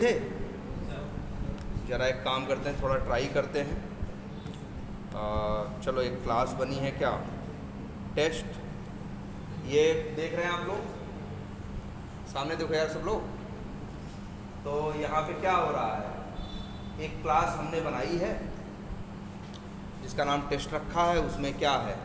थे। ज़रा एक काम करते हैं, थोड़ा ट्राई करते हैं। चलो एक क्लास बनी है क्या, टेस्ट। ये देख रहे हैं आप लोग, सामने देखो यार सब लोग। तो यहाँ पे क्या हो रहा है, एक क्लास हमने बनाई है जिसका नाम टेस्ट रखा है। उसमें क्या है,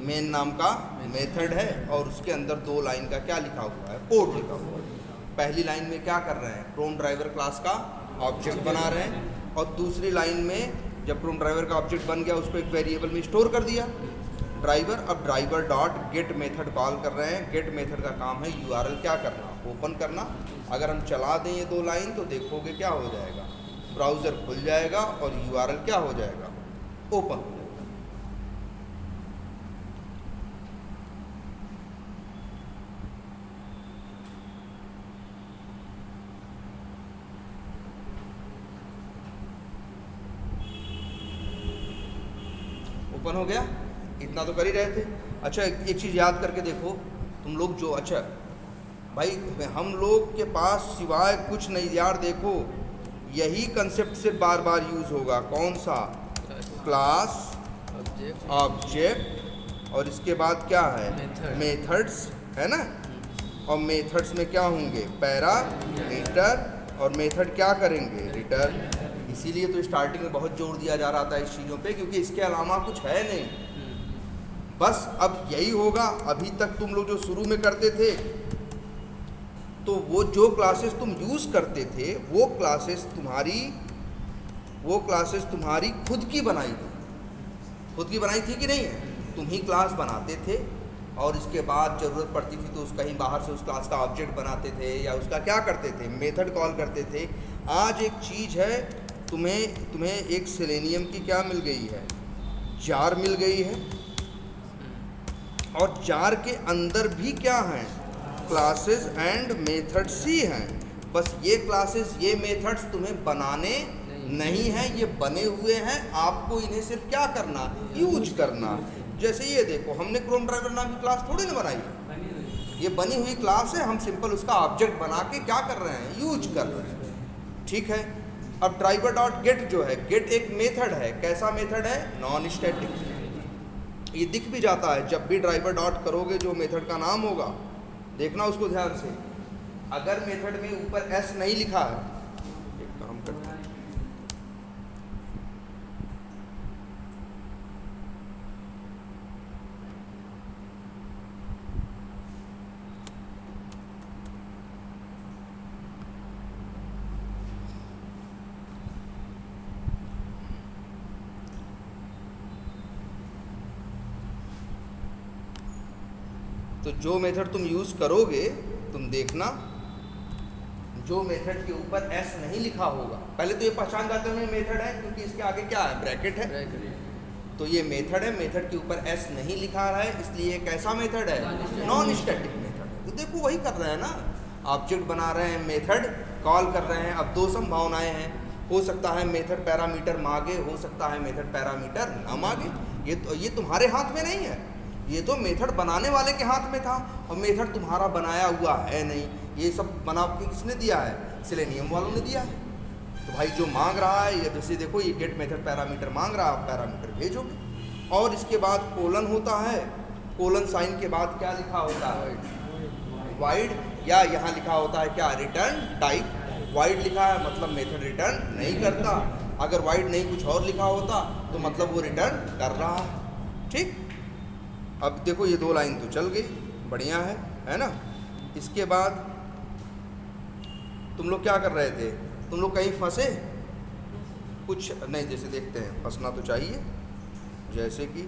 मेन नाम का मेथड है और उसके अंदर 2 लाइन का क्या लिखा हुआ है, कोड लिखा हुआ है। पहली लाइन में क्या कर रहे हैं, क्रोम ड्राइवर क्लास का ऑब्जेक्ट बना रहे हैं, और दूसरी लाइन में जब क्रोम ड्राइवर का ऑब्जेक्ट बन गया उसको एक वेरिएबल में स्टोर कर दिया ड्राइवर। अब driver dot get method call कर रहे हैं। गेट मेथड का काम है यूआरएल क्या करना, ओपन करना। अगर हम चला दें ये 2 लाइन तो देखोगे क्या हो जाएगा, ब्राउज़र खुल जाएगा और यूआरएल क्या हो जाएगा, ओपन हो जाएगा। ओपन हो गया, इतना तो कर ही रहे थे। अच्छा एक चीज़ याद करके देखो तुम लोग जो, अच्छा भाई हम लोग के पास सिवाय कुछ नहीं यार, देखो यही कंसेप्ट से बार बार यूज़ होगा। कौन सा, क्लास, ऑब्जेक्ट और इसके बाद क्या है, मेथड्स, है ना। और मेथड्स में क्या होंगे, पैरामीटर, और मेथड क्या करेंगे, रिटर्न। इसीलिए तो स्टार्टिंग में बहुत जोर दिया जा रहा था इस चीज़ों पे, क्योंकि इसके अलावा कुछ है नहीं, बस अब यही होगा। अभी तक तुम लोग जो शुरू में करते थे तो वो जो क्लासेस तुम यूज़ करते थे वो क्लासेस तुम्हारी खुद की बनाई थी कि नहीं है, तुम ही क्लास बनाते थे और इसके बाद ज़रूरत पड़ती थी तो कहीं बाहर से उस क्लास का ऑब्जेक्ट बनाते थे या उसका क्या करते थे, मेथड कॉल करते थे। आज एक चीज़ है, तुम्हें एक सेलेनियम की क्या मिल गई है, जार मिल गई है, और जार के अंदर भी क्या हैं, क्लासेस एंड मेथड्स ही हैं। बस ये क्लासेस ये मेथड्स तुम्हें बनाने नहीं हैं, ये बने हुए हैं, आपको इन्हें सिर्फ क्या करना, यूज करना। जैसे ये देखो, हमने क्रोम ड्राइवर नाम की क्लास थोड़ी ना बनाई है, ये बनी हुई क्लास है, हम सिंपल उसका ऑब्जेक्ट बना के क्या कर रहे हैं, यूज कर रहे हैं। ठीक है। अब ड्राइवर डॉट गेट जो है, गेट एक मेथड है। कैसा मेथड है, नॉन स्टैटिक। ये दिख भी जाता है जब भी ड्राइवर डॉट करोगे, जो मेथड का नाम होगा, देखना उसको ध्यान से। अगर मेथड में ऊपर एस नहीं लिखा है, एक काम करते हैं, तो जो मेथड तुम यूज़ करोगे, तुम देखना जो मेथड के ऊपर एस नहीं लिखा होगा, पहले तो ये पहचान जाते हैं मेथड है, क्योंकि इसके आगे क्या है, ब्रैकेट है। तो ये मेथड है, मेथड के ऊपर एस नहीं लिखा है, इसलिए कैसा मेथड है, नॉन स्टैटिक मेथड है। तो देखो वही कर रहे हैं ना, ऑब्जेक्ट बना रहे हैं, मेथड कॉल कर रहे हैं। अब 2 संभावनाएँ हैं, हो सकता है मेथड पैरामीटर मांगे, हो सकता है मेथड पैरामीटर ना मांगे। ये तुम्हारे हाथ में नहीं है, ये तो मेथड बनाने वाले के हाथ में था, और मेथड तुम्हारा बनाया हुआ है नहीं। ये सब बना के किसने दिया है, सेलेनियम वालों ने दिया है। तो भाई जो मांग रहा है, ये जैसे देखो ये गेट मेथड पैरामीटर मांग रहा है, आप पैरामीटर भेजोगे। और इसके बाद कोलन होता है, कोलन साइन के बाद क्या लिखा होता है, वाइड, या यहाँ लिखा होता है क्या, रिटर्न टाइप। वाइड लिखा है मतलब मेथड रिटर्न नहीं करता, अगर वाइड नहीं कुछ और लिखा होता तो मतलब वो रिटर्न कर रहा है। ठीक। अब देखो ये 2 लाइन तो चल गई, बढ़िया है ना। इसके बाद तुम लोग क्या कर रहे थे, तुम लोग कहीं फंसे, कुछ नहीं, जैसे देखते हैं, फंसना तो चाहिए। जैसे कि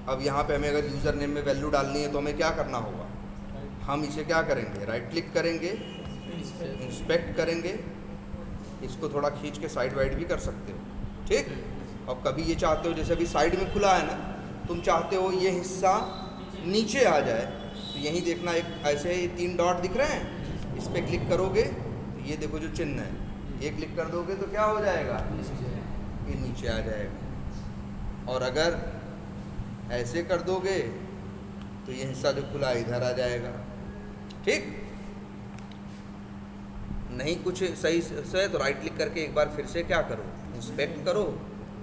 अब यहाँ पे हमें अगर यूज़र नेम में वैल्यू डालनी है तो हमें क्या करना होगा, हम इसे क्या करेंगे, राइट क्लिक करेंगे, इंस्पेक्ट करेंगे, इसको थोड़ा खींच के साइड वाइड भी कर सकते हो। ठीक। और कभी ये चाहते हो, जैसे अभी साइड में खुला है ना, तुम चाहते हो ये हिस्सा नीचे आ जाए, तो यहीं देखना, एक ऐसे ही 3 डॉट दिख रहे हैं, इस पर क्लिक करोगे तो ये देखो जो चिन्ह है, ये क्लिक कर दोगे तो क्या हो जाएगा, ये नीचे आ जाएगा। और अगर ऐसे कर दोगे तो ये हिस्सा जो खुला इधर आ जाएगा। ठीक। नहीं कुछ सही से तो राइट क्लिक करके एक बार फिर से क्या करो, इंस्पेक्ट करो,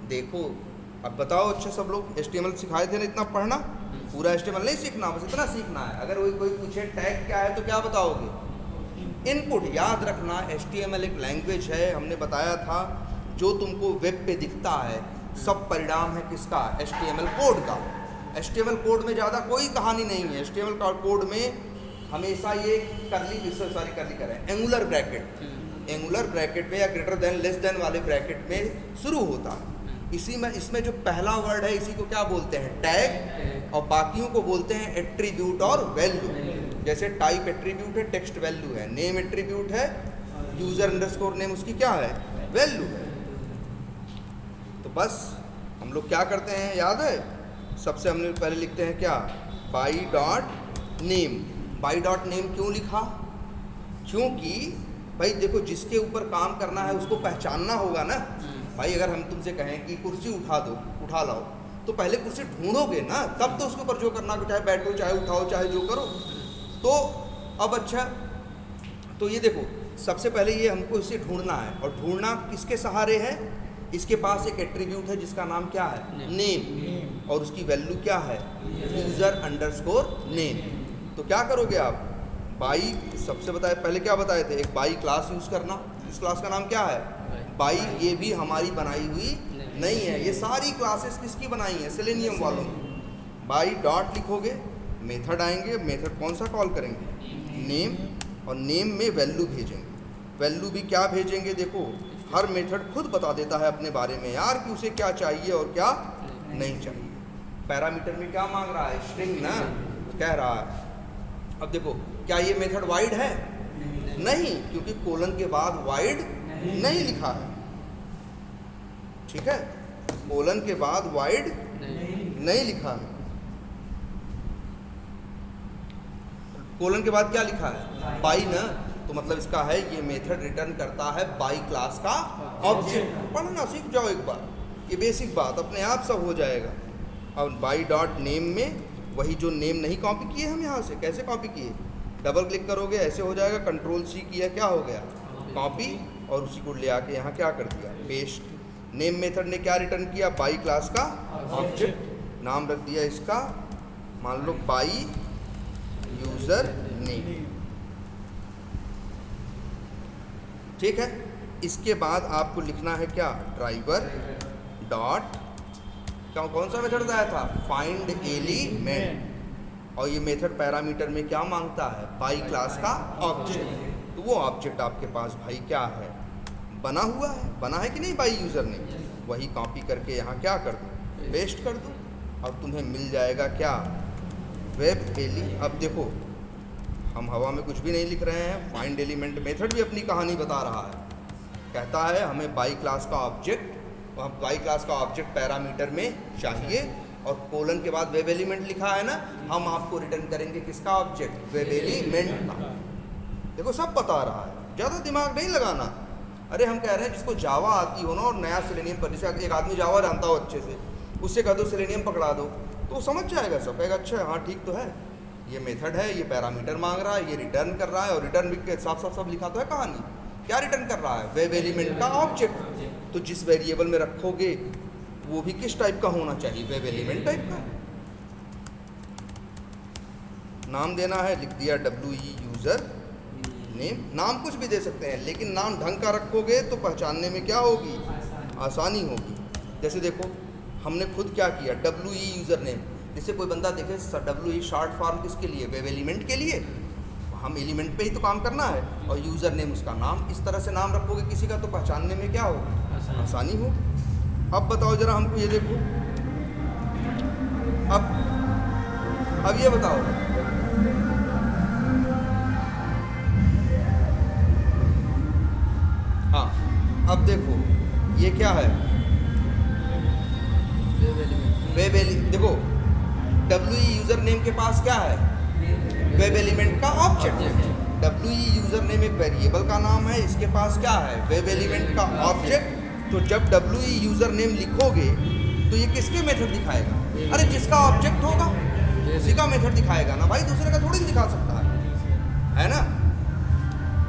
देखो। अब बताओ अच्छा सब लोग HTML सिखाए थे ना इतना पढ़ना, पूरा HTML नहीं सीखना, बस इतना सीखना है। अगर कोई पूछे टैग क्या है तो क्या बताओगे? इनपुट। याद रखना HTML एक लैंग्वेज है, हमने बताया था, जो तुमको वेब पे दिखता है सब परिणाम है किसका? HTML कोड का। HTML कोड में ज़्यादा कोई कहानी नहीं है। HTML कोड में हमेशा ये करली करें एंगुलर ब्रैकेट में या ग्रेटर देन लेस देन वाले ब्रैकेट में शुरू होता है। इसी में इसमें जो पहला वर्ड है इसी को क्या बोलते हैं? टैग। और बाकियों को बोलते हैं एट्रीब्यूट और वैल्यू। जैसे टाइप एट्रीब्यूट है, टेक्स्ट वैल्यू है, नेम एट्रीब्यूट है, यूजर अंडरस्कोर नेम उसकी क्या है? वैल्यू है। तो बस हम लोग क्या करते हैं याद है? सबसे हमने पहले लिखते हैं क्या? By dot name. By dot name क्यों लिखा? क्योंकि भाई देखो, जिसके ऊपर काम करना है उसको पहचानना होगा ना भाई। अगर हम तुमसे कहें कि कुर्सी उठा लाओ, तो पहले कुर्सी ढूंढोगे ना, तब तो उसके ऊपर जो करना, चाहे बैठो चाहे उठाओ चाहे जो करो। तो अब अच्छा, तो ये देखो सबसे पहले ये हमको इसे ढूंढना है, और ढूंढना किसके सहारे है? इसके पास एक एट्रीब्यूट है जिसका नाम क्या है? नेम। और उसकी वैल्यू क्या है? User underscore name. तो क्या करोगे आप? बाई, सबसे बताए पहले क्या बताए थे? एक बाई क्लास यूज़ करना। इस क्लास का नाम क्या है? बाई। ये भी हमारी बनाई हुई नहीं है, ये सारी क्लासेस किसकी बनाई है? सेलेनियम वालों की। बाई डॉट लिखोगे, मेथड आएंगे, मेथड कौन सा कॉल करेंगे? नेम। और नेम में वैल्यू भेजेंगे। वैल्यू भी क्या भेजेंगे? देखो हर मेथड खुद बता देता है अपने बारे में यार कि उसे क्या चाहिए और क्या नहीं चाहिए। पैरामीटर में क्या मांग रहा है? स्ट्रिंग ना कह रहा है। अब देखो क्या ये मेथड वाइड है? नहीं, क्योंकि कोलन के बाद वाइड नहीं लिखा है। ठीक है, कोलन के बाद वाइड नहीं लिखा है। कोलन के बाद क्या लिखा है? बाई ना। तो मतलब इसका है ये मेथड रिटर्न करता है बाई क्लास का ऑब्जेक्ट। पढ़ना सीख जाओ एक बार, ये बेसिक बात अपने आप सब हो जाएगा। अब बाई डॉट नेम में वही जो नेम नहीं कॉपी किए हम यहाँ से, कैसे कॉपी किए? डबल क्लिक करोगे ऐसे हो जाएगा, कंट्रोल-C किया, क्या हो गया? कॉपी। और उसी को ले आके यहाँ क्या कर दिया? पेस्ट। नेम मेथड ने क्या रिटर्न किया? बाई क्लास का ऑब्जेक्ट। नाम रख दिया इसका, मान लो बाई यूजर नेम। ठीक है, इसके बाद आपको लिखना है क्या? ड्राइवर डॉट, कौन सा मेथड आया था? Find element. और ये मेथड पैरामीटर में क्या मांगता है? बाई क्लास का ऑब्जेक्ट। तो वो ऑब्जेक्ट आपके पास भाई क्या है? बना हुआ है। बना है कि नहीं बाई यूज़र ने? वही कॉपी करके यहाँ क्या कर दो? पेस्ट कर दो। अब तुम्हें मिल जाएगा क्या? वेब एली। अब देखो हम हवा में कुछ भी नहीं लिख रहे हैं। फाइंड एलिमेंट मेथड भी अपनी कहानी बता रहा है, कहता है हमें बाई क्लास का ऑब्जेक्ट, और बाई क्लास का ऑब्जेक्ट पैरामीटर में चाहिए, और कोलन के बाद वेब एलिमेंट लिखा है ना, हम आपको रिटर्न करेंगे किसका ऑब्जेक्ट? वेब एलिमेंट का। देखो सब बता रहा है, ज़्यादा दिमाग नहीं लगाना। अरे हम कह रहे हैं जिसको जावा आती हो ना और नया सेलेनियम पर, जैसे एक आदमी जावा जानता हो अच्छे से, उससे कह दो सेलेनियम पकड़ा दो तो वो समझ जाएगा, सब कहेगा अच्छा हाँ ठीक तो है, ये मेथड है, ये पैरामीटर मांग रहा है, ये रिटर्न कर रहा है, और रिटर्न भी साफ साफ सब लिखा तो है कहानी। क्या रिटर्न कर रहा है? वेब एलिमेंट का ऑब्जेक्ट। तो जिस वेरिएबल में रखोगे वो भी किस टाइप का होना चाहिए? वेब एलिमेंट टाइप का। नाम देना है, लिख दिया WE यूजर नेम। नाम कुछ भी दे सकते हैं, लेकिन नाम ढंग का रखोगे तो पहचानने में क्या होगी? आसानी होगी। जैसे देखो हमने खुद क्या किया, WE यूजर नेम। जिससे कोई बंदा देखे WE शॉर्ट फॉर्म किसके लिए? वेब एलिमेंट के लिए। हम एलिमेंट पे ही तो काम करना है, और यूज़र नेम उसका नाम। इस तरह से नाम रखोगे किसी का तो पहचानने में क्या होगी? आसानी हो। अब बताओ जरा हमको, ये देखो अब ये बताओ, हाँ अब देखो ये क्या है? Web element. देखो WE यूजर नेम के पास क्या है? वेब एलिमेंट का ऑब्जेक्ट। WE यूजर नेम एक वेरिएबल का नाम है, इसके पास क्या है? वेब एलिमेंट का ऑब्जेक्ट। तो जब WE यूजर नेम लिखोगे तो ये किसके मेथड दिखाएगा? अरे जिसका ऑब्जेक्ट होगा उसी का मेथड दिखाएगा ना भाई, दूसरे का थोड़ी दिखा सकता है ना।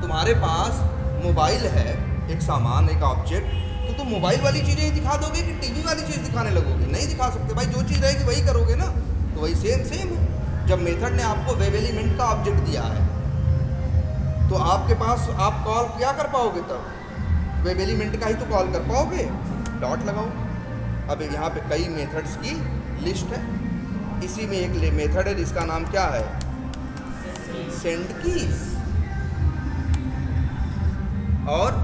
तुम्हारे पास मोबाइल है एक सामान, एक ऑब्जेक्ट, तो तुम मोबाइल वाली चीज़ें ही दिखा दोगे कि टीवी वाली चीज़ दिखाने लगोगे? नहीं दिखा सकते भाई, जो चीज़ रहेगी वही करोगे ना। तो वही सेम है। जब मेथड ने आपको वेब एलिमेंट का ऑब्जेक्ट दिया है तो आपके पास आप कॉल क्या कर पाओगे? तब वेब एलिमेंट का ही तो कॉल कर पाओगे। डॉट लगाओ। अब यहाँ पे कई मेथड्स की लिस्ट है, इसी में एक मेथड है जिसका नाम क्या है? Send keys. और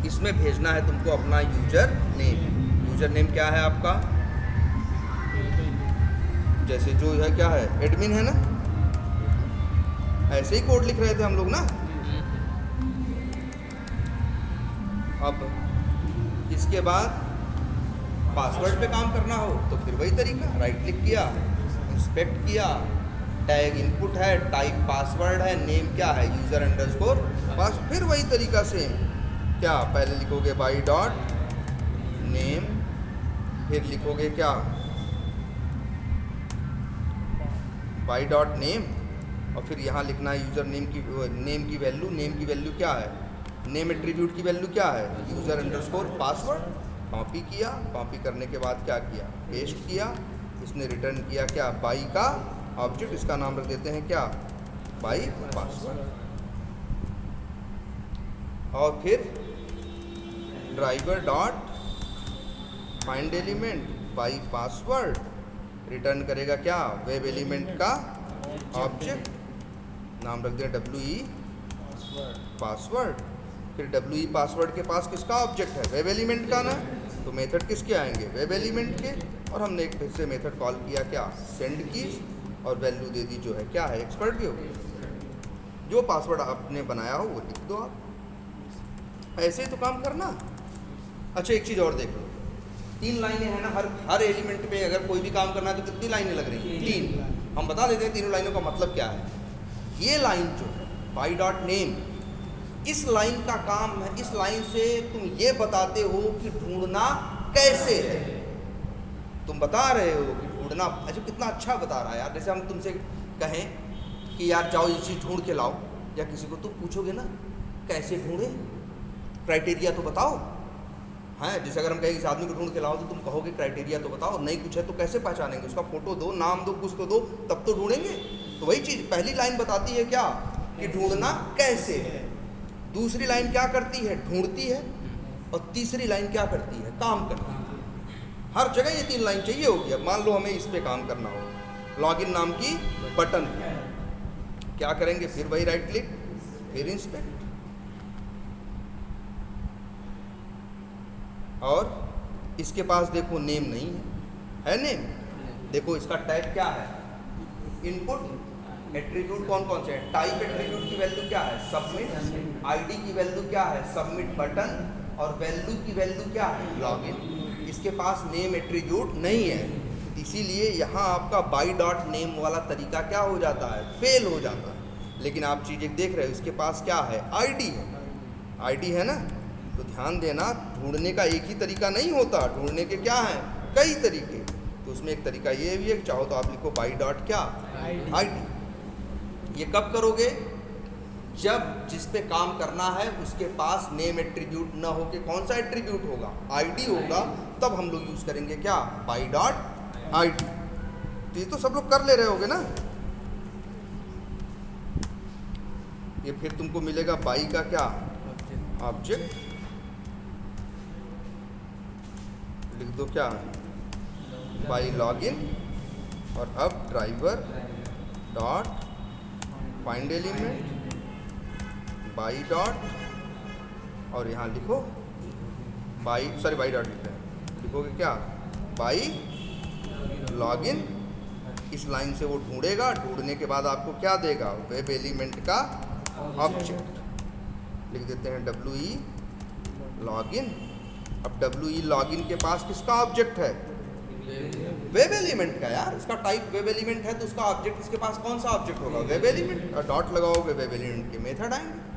इसमें भेजना है तुमको अपना यूजर नेम। यूजर नेम क्या है आपका? जैसे जो है क्या है, एडमिन है ना, ऐसे ही कोड लिख रहे थे हम लोग ना। अब इसके बाद पासवर्ड पे काम करना हो तो फिर वही तरीका, राइट क्लिक किया, इंस्पेक्ट किया, टैग इनपुट है, टाइप पासवर्ड है, नेम क्या है? यूज़र अंडरस्कोर पास। फिर वही तरीका से क्या, पहले लिखोगे बाई डॉट नेम, फिर लिखोगे क्या, बाई डॉट नेम, और फिर यहाँ लिखना है यूज़र नेम की वैल्यू। नेम की वैल्यू क्या है? नेम एट्रीब्यूट की वैल्यू क्या है? User underscore password. कॉपी किया, कॉपी करने के बाद क्या किया, पेस्ट किया, इसने रिटर्न किया क्या, बाई का ऑब्जेक्ट, इसका नाम रख देते हैं क्या, बाई पासवर्ड। और फिर driver dot find element by password, return करेगा क्या, वेब एलिमेंट का ऑब्जेक्ट, नाम रख दें WE पासवर्ड। फिर WE पासवर्ड के पास किसका ऑब्जेक्ट है? वेब एलिमेंट का ना, तो मेथड किसके आएंगे? वेब एलिमेंट के। और हमने एक फिर से मेथड कॉल किया क्या, सेंड कीज, और वैल्यू दे दी जो है क्या है, एक्सपर्ट व्यू। जो पासवर्ड आपने बनाया हो वो लिख दो आप। ऐसे ही तो काम करना। अच्छा एक चीज़ और देख लो, 3 लाइनें हैं ना, हर एलिमेंट पे अगर कोई भी काम करना है तो कितनी लाइनें लग रही हैं? 3। हम बता देते हैं तीनों लाइनों का मतलब क्या है। ये लाइन जो है बाई डॉट नेम, इस लाइन का काम है, इस लाइन से तुम ये बताते हो कि ढूंढना कैसे है। तुम बता रहे हो कि ढूंढना, अच्छा कितना अच्छा बता रहा है यार। जैसे हम तुमसे कहें कि यार जाओ ये चीज़ ढूंढ के लाओ, या किसी को तुम पूछोगे ना कैसे ढूंढे, क्राइटेरिया तो बताओ। हाँ, जैसे अगर हम कहें इस आदमी को ढूंढ के लाओ तो तुम कहोगे क्राइटेरिया तो बताओ। नहीं कुछ है तो कैसे पहचानेंगे? उसका फोटो दो, नाम दो, कुछ तो दो, तब तो ढूंढेंगे। तो वही चीज़ पहली लाइन बताती है क्या, कि ढूंढना कैसे है। दूसरी लाइन क्या करती है, ढूंढती है। और तीसरी लाइन क्या करती है, काम करती है। हर जगह ये 3 लाइन चाहिए होगी। अब मान लो हमें इस पे काम करना हो, लॉगिन नाम की बटन, क्या करेंगे, फिर वही राइट क्लिक, फिर इंस्पेक्ट, और इसके पास देखो नेम नहीं है नेम। देखो इसका टैग क्या है, इनपुट। एट्रीब्यूट कौन कौन से हैं? टाइप एट्रीब्यूट की वैल्यू क्या है, सबमिट। आईडी की वैल्यू क्या है, सबमिट बटन। और वैल्यू की वैल्यू क्या है, लॉगिन। इसके पास नेम एट्रीब्यूट नहीं है, इसीलिए यहाँ आपका बाई डॉट नेम वाला तरीका क्या हो जाता है, फेल हो जाता है। लेकिन आप चीज़ देख रहे हो, इसके पास क्या है, आईडी है। आईडी है ना, तो ध्यान देना, ढूंढने का एक ही तरीका नहीं होता, ढूंढने के क्या हैं, कई तरीके। तो उसमें एक तरीका ये भी है, चाहो तो आप लिखो बाई डॉट क्या, आईडी। ये कब करोगे, जब जिस पे काम करना है उसके पास नेम एट्रीब्यूट ना हो के कौन सा एट्रीब्यूट होगा, आईडी होगा, तब हम लोग यूज़ करेंगे क्या, बाई डॉट आईडी। तो ये तो सब लोग कर ले रहे होगे ना। ये फिर तुमको मिलेगा बाई का क्या, ऑब्जेक्ट, लिख दो क्या, बाई लॉगिन। और अब driver dot find element by dot, और यहाँ लिखो बाई डॉट लिख रहे हैं, लिखोगे क्या, बाई लॉगिन। इस लाइन से वो ढूंढेगा, ढूंढने के बाद आपको क्या देगा, वेब एलिमेंट का ऑब्जेक्ट। लिख देते हैं WE लॉगिन। अब WE लॉगिन के पास किसका ऑब्जेक्ट है, वेब एलिमेंट का। यार इसका टाइप वेब एलिमेंट है तो उसका ऑब्जेक्ट, इसके पास कौन सा ऑब्जेक्ट होगा, वेब एलिमेंट। और डॉट लगाओगे, वेब एलिमेंट के मेथड आएंगे।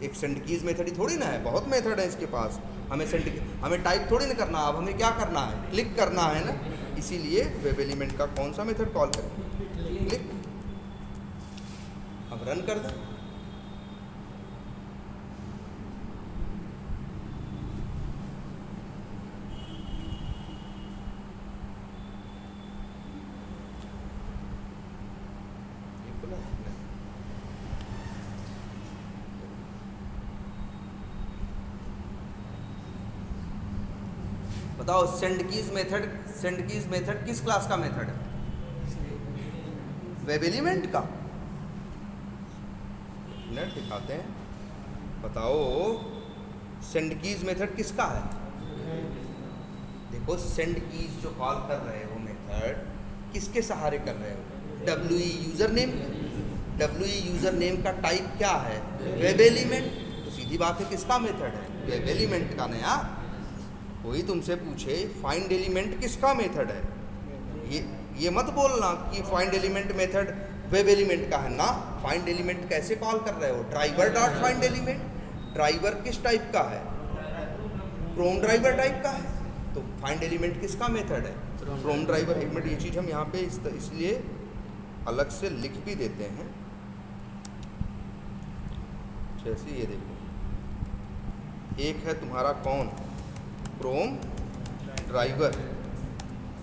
एक सेंड कीज मेथड ही थोड़ी ना है, बहुत मेथड है इसके पास। हमें टाइप थोड़ी ना करना, अब हमें क्या करना है, क्लिक करना है ना। इसीलिए वेब एलिमेंट का कौन सा मेथड कॉल करें, क्लिक। अब रन कर दें। बताओ सेंड कीज मेथड किस क्लास का मेथड है? वेब एलिमेंट का। नेट दिखाते हैं, बताओ सेंड कीज मेथड किसका है? देखो सेंड कीज जो कॉल कर रहे हो मेथड किसके सहारे कर रहे हो? डब्ल्यूई यूजर नेम का टाइप क्या है? Web element. तो सीधी बात है किसका मेथड है? वेब एलिमेंट का। नया कोई तुमसे पूछे फाइंड एलिमेंट किसका मेथड है, ये मत बोलना कि find element method web element का है ना। फाइंड एलिमेंट कैसे कॉल कर रहे हो? Driver dot find element. Driver किस टाइप का है? क्रोम ड्राइवर टाइप का है। तो फाइंड एलिमेंट किसका मेथड है? Chrome driver. एक मिनट, ये चीज़ हम यहाँ पे इसलिए अलग से लिख भी देते हैं। जैसे ये देखो, एक है तुम्हारा कौन? Chrome driver.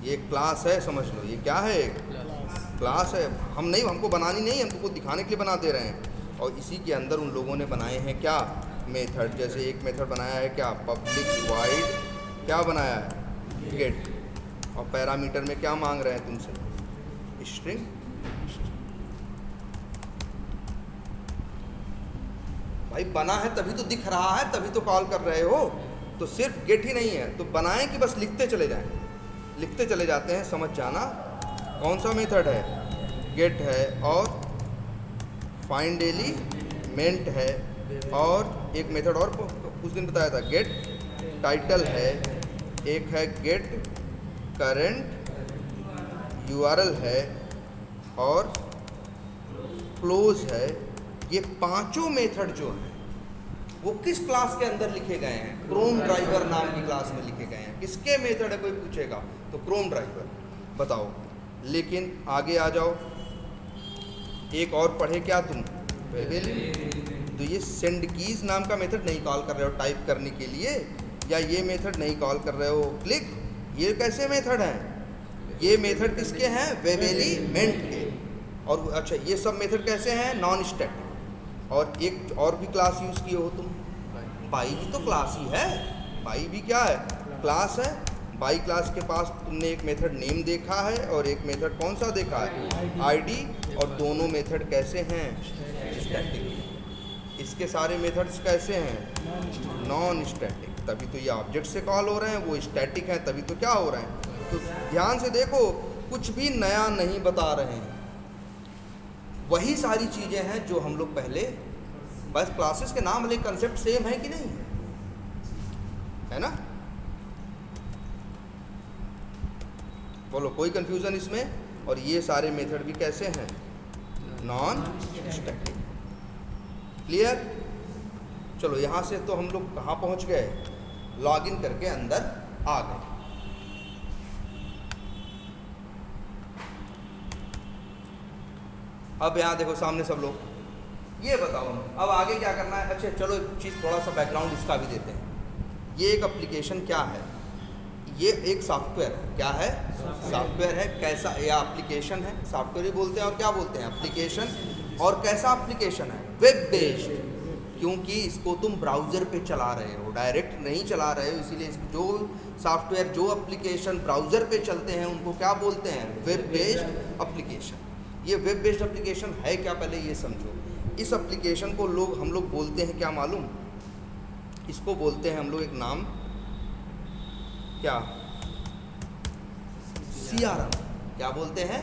ये क्लास है, समझ लो। ये क्या है? क्लास है। हमको बनानी नहीं है, हम तुमको दिखाने के लिए बना दे रहे हैं। और इसी के अंदर उन लोगों ने बनाए हैं क्या? मेथड। जैसे एक मेथड बनाया है क्या? पब्लिक वाइड क्या बनाया है? गेट। और पैरामीटर में क्या मांग रहे हैं तुमसे? स्ट्रिंग। भाई बना है तभी तो दिख रहा है, तभी तो कॉल कर रहे हो। तो सिर्फ गेट ही नहीं है, तो बनाएं कि बस लिखते चले जाएं? लिखते चले जाते हैं, समझ जाना। कौन सा मेथड है? गेट है, और फाइंड एलिमेंट है, और एक मेथड और उस दिन बताया था, गेट टाइटल है, एक है गेट करंट यूआरएल है, और क्लोज है। ये पांचों मेथड जो हैं वो किस क्लास के अंदर लिखे गए हैं? क्रोम ड्राइवर नाम की क्लास में लिखे गए हैं। किसके मेथड है कोई पूछेगा तो क्रोम ड्राइवर। बताओ, लेकिन आगे आ जाओ, एक और पढ़े क्या तुम? Web element. तो ये सेंड कीज नाम का मेथड नहीं कॉल कर रहे हो टाइप करने के लिए, या ये मेथड नहीं कॉल कर रहे हो क्लिक। ये कैसे मेथड हैं? ये मेथड किसके हैं? वेब एलिमेंट के। और अच्छा, ये सब मेथड कैसे हैं? Non static. और एक और भी क्लास यूज़ किए हो तुम, बाई भी तो क्लास ही है। बाई भी क्या है? क्लास है। बाई क्लास के पास तुमने एक मेथड नेम देखा है और एक मेथड कौन सा देखा है? आईडी। और दोनों मेथड कैसे हैं? स्टैटिक। इसके सारे मेथड्स कैसे हैं? Non static. तभी तो ये ऑब्जेक्ट से कॉल हो रहे हैं, वो स्टैटिक हैं, तभी तो क्या हो रहे हैं। तो ध्यान से देखो, कुछ भी नया नहीं बता रहे हैं, वही सारी चीज़ें हैं जो हम लोग पहले, बस क्लासेस के नाम वाले कंसेप्ट सेम है कि नहीं है ना? बोलो, कोई कंफ्यूजन इसमें? और ये सारे मेथड भी कैसे हैं? Non static. क्लियर? चलो, यहाँ से तो हम लोग कहाँ पहुँच गए? लॉगिन करके अंदर आ गए। अब यहाँ देखो सामने सब लोग, ये बताओ अब आगे क्या करना है? अच्छा चलो, एक चीज़ थोड़ा सा बैकग्राउंड इसका भी देते हैं। ये एक एप्लीकेशन क्या है? ये एक सॉफ्टवेयर है। क्या है? सॉफ्टवेयर है। कैसा? या एप्लीकेशन है, सॉफ्टवेयर ही बोलते हैं। और क्या बोलते हैं? एप्लीकेशन। और कैसा एप्लीकेशन है? Web based. क्योंकि इसको तुम ब्राउज़र पे चला रहे हो, डायरेक्ट नहीं चला रहे हो, इसीलिए जो सॉफ्टवेयर, जो एप्लीकेशन ब्राउज़र पे चलते हैं उनको क्या बोलते हैं? Web based application. ये वेब बेस्ड एप्लीकेशन है क्या, पहले ये समझो। इस एप्लीकेशन को हम लोग बोलते हैं क्या मालूम? इसको बोलते हैं हम लोग एक नाम, क्या? CRM। क्या बोलते हैं?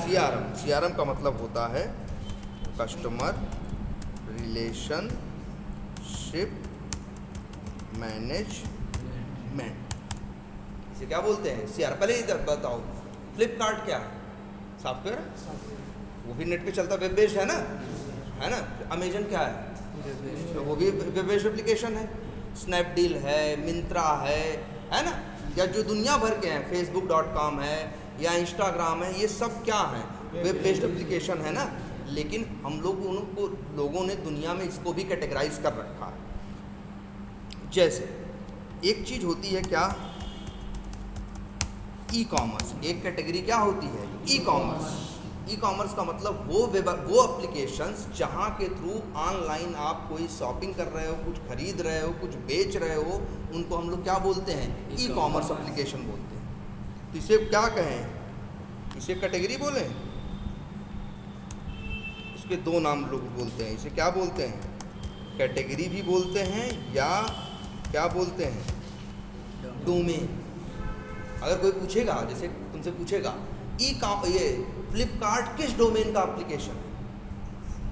CRM। CRM का मतलब होता है कस्टमर रिलेशनशिप मैनेजमेंट। इसे क्या बोलते हैं? CRM। पहले इधर बताओ, फ्लिपकार्ट क्या है? सॉफ्टवेयर, वो भी नेट पे चलता, वेब बेस्ड है ना? अमेजन क्या है? तो वो भी वेब बेस्ड एप्लीकेशन है। स्नैपडील है, मिंत्रा है ना? या जो दुनिया भर के हैं, facebook.com है या इंस्टाग्राम है, ये सब क्या हैं? वेब बेस्ड एप्लीकेशन है ना? लेकिन हम लोगों ने दुनिया में इसको भी कैटेगराइज कर रखा है। जैसे एक चीज़ होती है क्या? E commerce. एक कैटेगरी क्या होती है? E commerce. ई कॉमर्स का मतलब वो एप्लीकेशंस जहाँ के थ्रू ऑनलाइन आप कोई शॉपिंग कर रहे हो, कुछ खरीद रहे हो, कुछ बेच रहे हो, उनको हम लोग क्या बोलते हैं? ई कॉमर्स एप्लीकेशन बोलते हैं। तो इसे क्या कहें? इसे कैटेगरी बोलें? इसके दो नाम लोग बोलते हैं। इसे क्या बोलते हैं? कैटेगरी भी बोलते हैं या क्या बोलते हैं? डोमेन। अगर कोई पूछेगा, जैसे तुमसे पूछेगा ये फ्लिपकार्ट किस डोमेन का एप्लीकेशन है,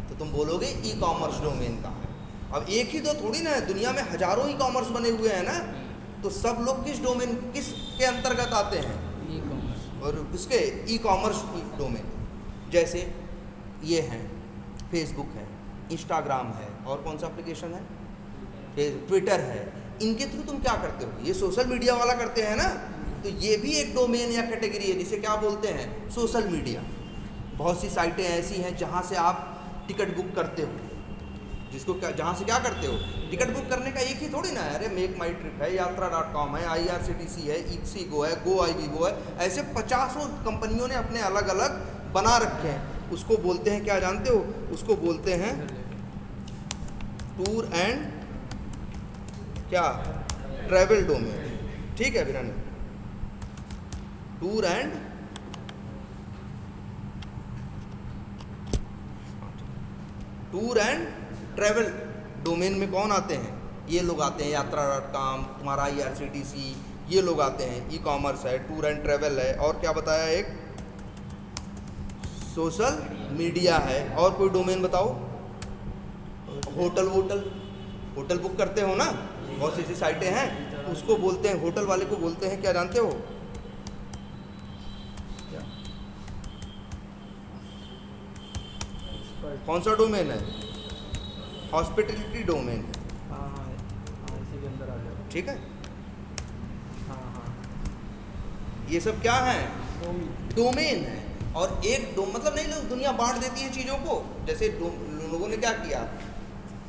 तो तुम बोलोगे ई कॉमर्स डोमेन का है। अब एक ही तो थोड़ी ना है, दुनिया में हजारों ई कॉमर्स बने हुए हैं ना, तो सब लोग किस डोमेन, किस के अंतर्गत आते हैं? E commerce. और किसके? E commerce domain. जैसे ये हैं, फेसबुक है, इंस्टाग्राम है, और कौन सा एप्लीकेशन है? ट्विटर है। इनके थ्रू तुम क्या करते हो? ये सोशल मीडिया वाला करते हैं ना, तो ये भी एक डोमेन या कैटेगरी है, जिसे क्या बोलते हैं? Social media. बहुत सी साइटें ऐसी हैं जहाँ से आप टिकट बुक करते हो, जिसको क्या, जहाँ से क्या करते हो? टिकट बुक करने का एक ही थोड़ी ना है। अरे मेक माई ट्रिप है, यात्रा.com है, IRCTC है, इक्सीगो है, GoIbibo है, ऐसे 50 कंपनियों ने अपने अलग अलग बना रखे हैं। उसको बोलते हैं क्या, जानते हो? उसको बोलते हैं टूर एंड क्या? Travel domain. ठीक है बिरानी? टूर एंड ट्रैवल डोमेन में कौन आते हैं? ये लोग आते हैं, यात्रा.com, तुम्हारा IRCTC, ये लोग आते हैं। ई कॉमर्स है, टूर एंड ट्रैवल है, और क्या बताया? एक सोशल मीडिया है। और कोई डोमेन बताओ? होटल बुक करते हो ना, बहुत सी ऐसी साइटें हैं, उसको बोलते हैं, होटल वाले को बोलते हैं क्या, जानते हो? कौन सा डोमेन है? हॉस्पिटलिटी डोमेन है। इसी के अंदर आ जाएगा। ठीक है? हाँ। ये सब क्या है? डोमेन है। और एक मतलब नहीं, लोग दुनिया बांट देती है चीज़ों को। जैसे लोगों ने क्या किया,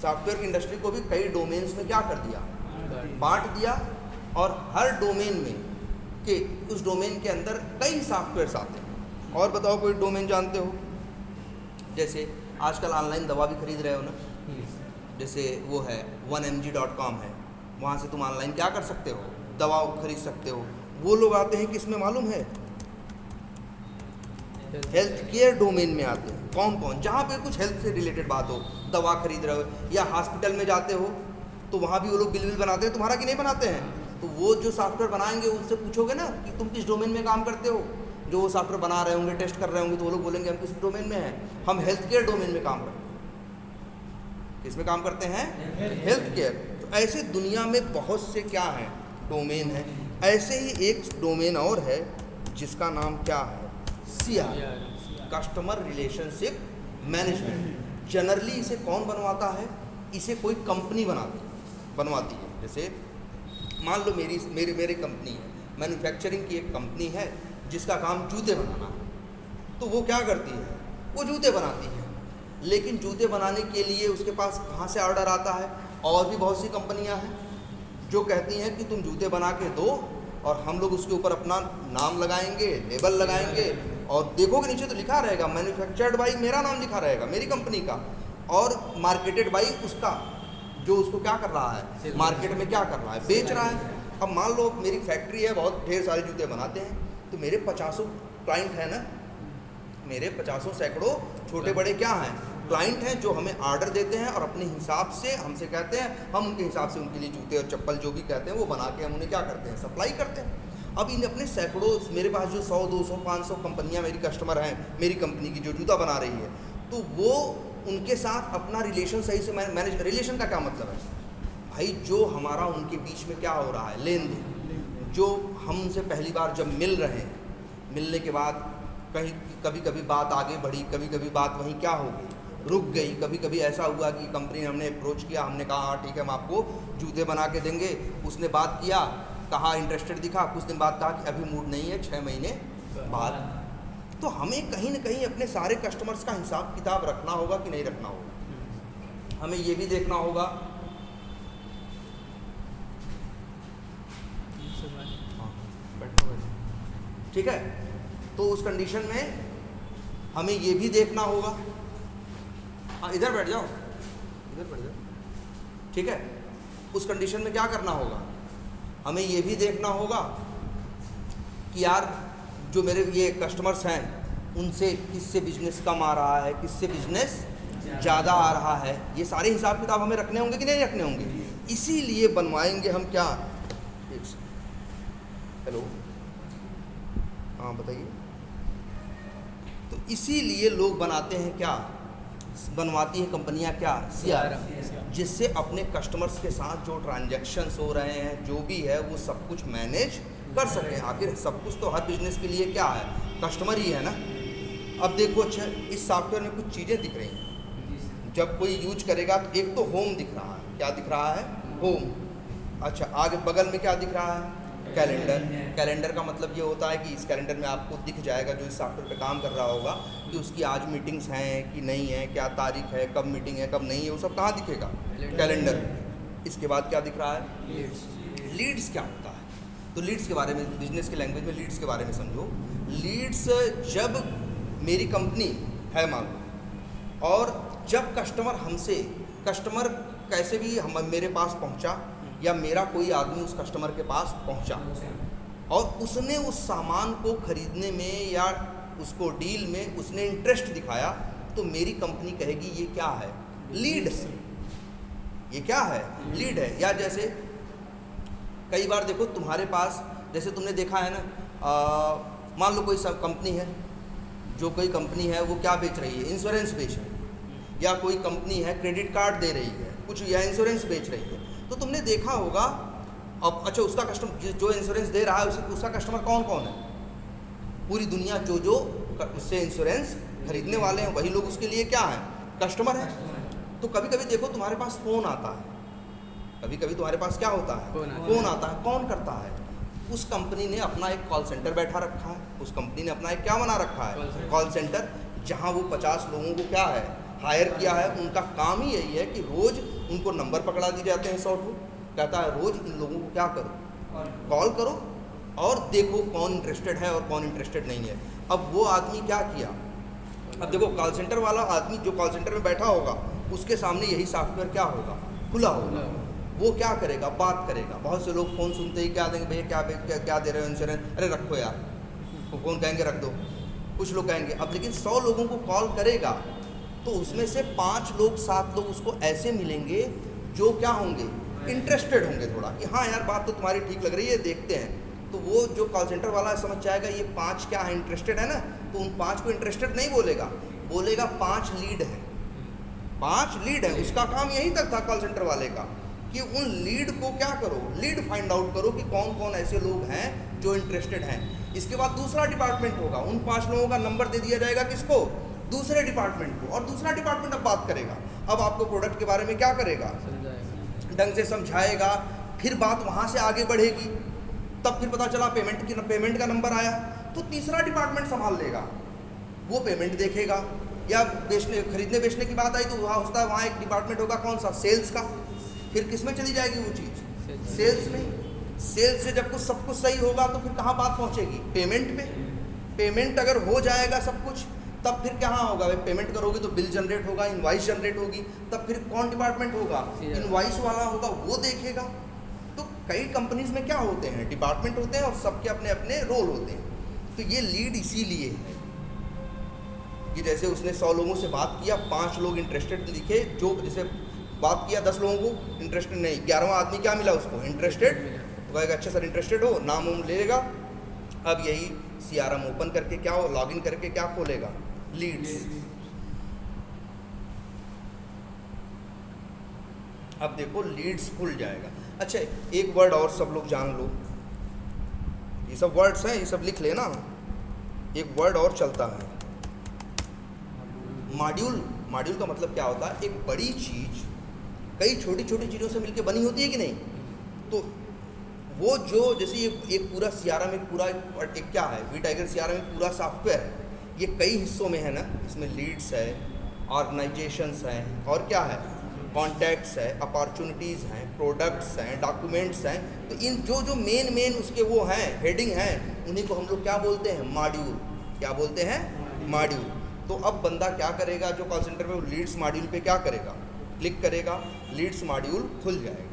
सॉफ्टवेयर की इंडस्ट्री को भी कई डोमेन्स में क्या कर दिया? बांट दिया। और हर डोमेन में के उस डोमेन के अंदर कई सॉफ्टवेयर्स आते हैं। और बताओ कोई डोमेन जानते हो? जैसे आजकल ऑनलाइन दवा भी खरीद रहे हो ना, जैसे वो है 1mg.com है, वहाँ से तुम ऑनलाइन क्या कर सकते हो? दवा खरीद सकते हो। वो लोग आते हैं किसमें मालूम है? हेल्थ केयर डोमेन में आते हैं। कौन? जहाँ पे कुछ हेल्थ से रिलेटेड बात हो, दवा खरीद रहे हो, या हॉस्पिटल में जाते हो तो वहाँ भी वो लोग बिल बनाते हैं, तुम्हारा कि नहीं बनाते हैं? तो वो जो सॉफ्टवेयर बनाएंगे उनसे पूछोगे ना कि तुम किस डोमेन में काम करते हो, जो वो सॉफ्टवेयर बना रहे होंगे, टेस्ट कर रहे होंगे, तो वो लोग बोलेंगे हम किस डोमेन में हैं? हम हेल्थ केयर डोमेन में काम करते हैं। किस में काम करते हैं? Health care. तो ऐसे दुनिया में बहुत से क्या हैं? डोमेन है। ऐसे ही एक डोमेन और है जिसका नाम क्या है? CR, customer relationship management. Generally इसे कौन बनवाता है? इसे कोई कंपनी बनवाती है। जैसे मान लो मेरी कंपनी है, मैन्युफैक्चरिंग की एक कंपनी है जिसका काम जूते बनाना है। तो वो क्या करती है? वो जूते बनाती है। लेकिन जूते बनाने के लिए उसके पास कहाँ से ऑर्डर आता है? और भी बहुत सी कंपनियां हैं जो कहती हैं कि तुम जूते बना के दो और हम लोग उसके ऊपर अपना नाम लगाएंगे, लेबल लगाएंगे, और देखोगे नीचे तो लिखा रहेगा मैन्युफैक्चर्ड बाई, मेरा नाम लिखा रहेगा, मेरी कंपनी का, और मार्केटेड बाई उसका, जो उसको क्या कर रहा है? मार्केट में क्या कर रहा है? बेच रहा है। अब मान लो मेरी फैक्ट्री है, बहुत ढेर सारे जूते बनाते हैं, तो मेरे 50 क्लाइंट हैं ना, मेरे 50 सैकड़ों छोटे बड़े क्या हैं? क्लाइंट हैं, जो हमें ऑर्डर देते हैं और अपने हिसाब से हमसे कहते हैं, हम उनके हिसाब से उनके लिए जूते और चप्पल जो भी कहते हैं वो बना के हम उन्हें क्या करते हैं? सप्लाई करते हैं। अब इन अपने सैकड़ों, मेरे पास जो 100, 200, 500 कंपनियां मेरी कस्टमर हैं मेरी कंपनी की, जो जूता बना रही है, तो वो उनके साथ अपना रिलेशन सही से मैनेज। रिलेशन का क्या मतलब है भाई? जो हमारा उनके बीच में क्या हो रहा है? लेन देन। जो हम उनसे पहली बार जब मिल रहे हैं, मिलने के बाद कहीं कभी कभी बात आगे बढ़ी, कभी कभी बात वहीं क्या हो गई, रुक गई। कभी कभी ऐसा हुआ कि कंपनी ने हमने अप्रोच किया, हमने कहा हाँ ठीक है हम आपको जूते बना के देंगे, उसने बात किया, कहा इंटरेस्टेड दिखा, कुछ दिन बाद कहा कि अभी मूड नहीं है, 6 महीने बाद। तो हमें कहीं ना कहीं अपने सारे कस्टमर्स का हिसाब किताब रखना होगा कि नहीं रखना होगा? हमें ये भी देखना होगा। ठीक है? तो उस कंडीशन में हमें ये भी देखना होगा। हाँ, इधर बैठ जाओ, इधर बैठ जाओ, ठीक है। उस कंडीशन में क्या करना होगा, हमें ये भी देखना होगा कि यार जो मेरे ये कस्टमर्स हैं उनसे किससे बिजनेस कम आ रहा है, किससे बिजनेस ज़्यादा आ रहा है। ये सारे हिसाब किताब हमें रखने होंगे कि नहीं रखने होंगे। इसीलिए बनवाएंगे हम क्या, हेलो, हाँ बताइए। तो इसीलिए लोग बनाते हैं क्या, बनवाती हैं कंपनियां क्या, CRM, जिससे अपने कस्टमर्स के साथ जो ट्रांजैक्शंस हो रहे हैं, जो भी है वो सब कुछ मैनेज कर सकें। आखिर सब कुछ तो हर बिजनेस के लिए क्या है, कस्टमर ही है ना। अब देखो, अच्छा इस सॉफ्टवेयर में कुछ चीज़ें दिख रही हैं, जब कोई यूज करेगा तो एक तो होम दिख रहा है, क्या दिख रहा है, होम। अच्छा, आगे बगल में क्या दिख रहा है, कैलेंडर। कैलेंडर का मतलब ये होता है कि इस कैलेंडर में आपको दिख जाएगा, जो इस सॉफ्टवेयर पे काम कर रहा होगा, कि उसकी आज मीटिंग्स हैं कि नहीं है, क्या तारीख है, कब मीटिंग है, कब नहीं है, वो सब कहाँ दिखेगा, कैलेंडर। इसके बाद क्या दिख रहा है, लीड्स क्या होता है। तो लीड्स के बारे में, बिजनेस की लैंग्वेज में लीड्स के बारे में समझो। लीड्स, जब मेरी कंपनी है मान लो, और जब कस्टमर हमसे, कस्टमर कैसे भी हम मेरे पास पहुंचा, या मेरा कोई आदमी उस कस्टमर के पास पहुंचा और उसने उस सामान को खरीदने में या उसको डील में उसने इंटरेस्ट दिखाया, तो मेरी कंपनी कहेगी ये क्या है, लीड है, ये क्या है, लीड है। या जैसे कई बार देखो तुम्हारे पास, जैसे तुमने देखा है ना, मान लो कोई सब कंपनी है, जो कोई कंपनी है वो क्या बेच रही है, इंश्योरेंस बेच रही है, या कोई कंपनी है क्रेडिट कार्ड दे रही है कुछ, या इंश्योरेंस बेच रही है। तो तुमने देखा होगा, अब अच्छा उसका कस्टमर जो इंश्योरेंस दे रहा है उसका कस्टमर कौन कौन है, पूरी दुनिया जो उससे इंश्योरेंस खरीदने वाले हैं वही लोग उसके लिए क्या है, कस्टमर है। तो कभी कभी देखो तुम्हारे पास फ़ोन आता है, कभी कभी तुम्हारे पास क्या होता है, फ़ोन आता है। कौन करता है, उस कंपनी ने अपना एक कॉल सेंटर बैठा रखा है, उस कंपनी ने अपना एक क्या बना रखा है, कॉल सेंटर, जहाँ वो 50 लोगों को क्या है, हायर किया है। उनका काम ही यही है कि रोज़ उनको नंबर पकड़ा दिए जाते हैं 100 को, कहता है रोज़ इन लोगों को क्या करो, कॉल करो और देखो कौन इंटरेस्टेड है और कौन इंटरेस्टेड नहीं है। अब वो आदमी क्या किया, अब देखो कॉल सेंटर वाला आदमी जो कॉल सेंटर में बैठा होगा उसके सामने यही सॉफ्टवेयर क्या होगा, खुला होगा। वो क्या करेगा, बात करेगा। बहुत से लोग फ़ोन सुनते ही क्या देंगे, भैया क्या दे रहे हो इंश्योरेंस, अरे रखो यार, वो फ़ोन कहेंगे रख दो, कुछ लोग कहेंगे। अब लेकिन 100 लोगों को कॉल करेगा तो उसमें से 5 लोग 7 लोग उसको ऐसे मिलेंगे जो क्या होंगे, इंटरेस्टेड होंगे थोड़ा, कि हाँ यार बात तो तुम्हारी ठीक लग रही है, देखते हैं। तो वो जो कॉल सेंटर वाला समझ जाएगा ये 5 क्या है, इंटरेस्टेड है ना, तो उन 5 को इंटरेस्टेड नहीं बोलेगा, बोलेगा 5 लीड है, 5 लीड है। उसका काम यही तक था कॉल सेंटर वाले का, कि उन लीड को क्या करो, लीड फाइंड आउट करो कि कौन कौन ऐसे लोग हैं जो इंटरेस्टेड हैं। इसके बाद दूसरा डिपार्टमेंट होगा, उन 5 लोगों का नंबर दे दिया जाएगा किसको, दूसरे डिपार्टमेंट को, और दूसरा डिपार्टमेंट अब बात करेगा, अब आपको प्रोडक्ट के बारे में क्या करेगा, ढंग से समझाएगा। फिर बात वहाँ से आगे बढ़ेगी, तब फिर पता चला पेमेंट का नंबर आया, तो तीसरा डिपार्टमेंट संभाल लेगा, वो पेमेंट देखेगा। या खरीदने बेचने की बात आई तो वहाँ होता है, वहाँ एक डिपार्टमेंट होगा कौन सा, सेल्स का। फिर किस में चली जाएगी वो चीज़, सेल्स में। सेल्स से जब कुछ सब कुछ सही होगा तो फिर कहाँ बात पहुँचेगी, पेमेंट पे। पेमेंट अगर हो जाएगा सब कुछ, तब फिर कहाँ होगा, भाई पेमेंट करोगे तो बिल जनरेट होगा, इनवाइस जनरेट होगी, तब फिर कौन डिपार्टमेंट होगा, इनवाइस वाला होगा, वो देखेगा। तो कई कंपनीज में क्या होते हैं, डिपार्टमेंट होते हैं और सबके अपने अपने रोल होते हैं। तो ये लीड इसीलिए है कि जैसे उसने 100 लोगों से बात किया, 5 लोग इंटरेस्टेड दिखे, जो जैसे बात किया 10 लोगों को इंटरेस्टेड नहीं, 11वां आदमी क्या मिला उसको, इंटरेस्टेड। तो कहेगा अच्छा सर इंटरेस्टेड हो, नाम उम लेगा। अब यही CRM ओपन करके क्या हो, लॉगिन करके क्या खोलेगा, लीड्स। अब देखो लीड्स खुल जाएगा। अच्छा एक वर्ड और सब लोग जान लो, ये सब वर्ड्स हैं, ये सब लिख लेना। एक वर्ड और चलता है, मॉड्यूल। मॉड्यूल का मतलब क्या होता है, एक बड़ी चीज़ कई छोटी छोटी चीज़ों से मिलकर बनी होती है कि नहीं। तो वो जो जैसे ये एक पूरा CRM, एक पूरा एक क्या है, वीटाइगर CRM एक पूरा सॉफ्टवेयर है, ये कई हिस्सों में है ना। इसमें लीड्स है, ऑर्गेनाइजेशंस हैं, और क्या है, कॉन्टैक्ट्स है, अपॉर्चुनिटीज़ हैं, प्रोडक्ट्स हैं, डॉक्यूमेंट्स हैं। तो इन जो मेन उसके वो हैं, हेडिंग हैं, उन्हीं को हम लोग क्या बोलते हैं, मॉड्यूल। क्या बोलते हैं, मॉड्यूल। तो अब बंदा क्या करेगा, जो कॉल सेंटर में, वो लीड्स मॉड्यूल पे क्या करेगा, क्लिक करेगा, लीड्स मॉड्यूल खुल जाएगा।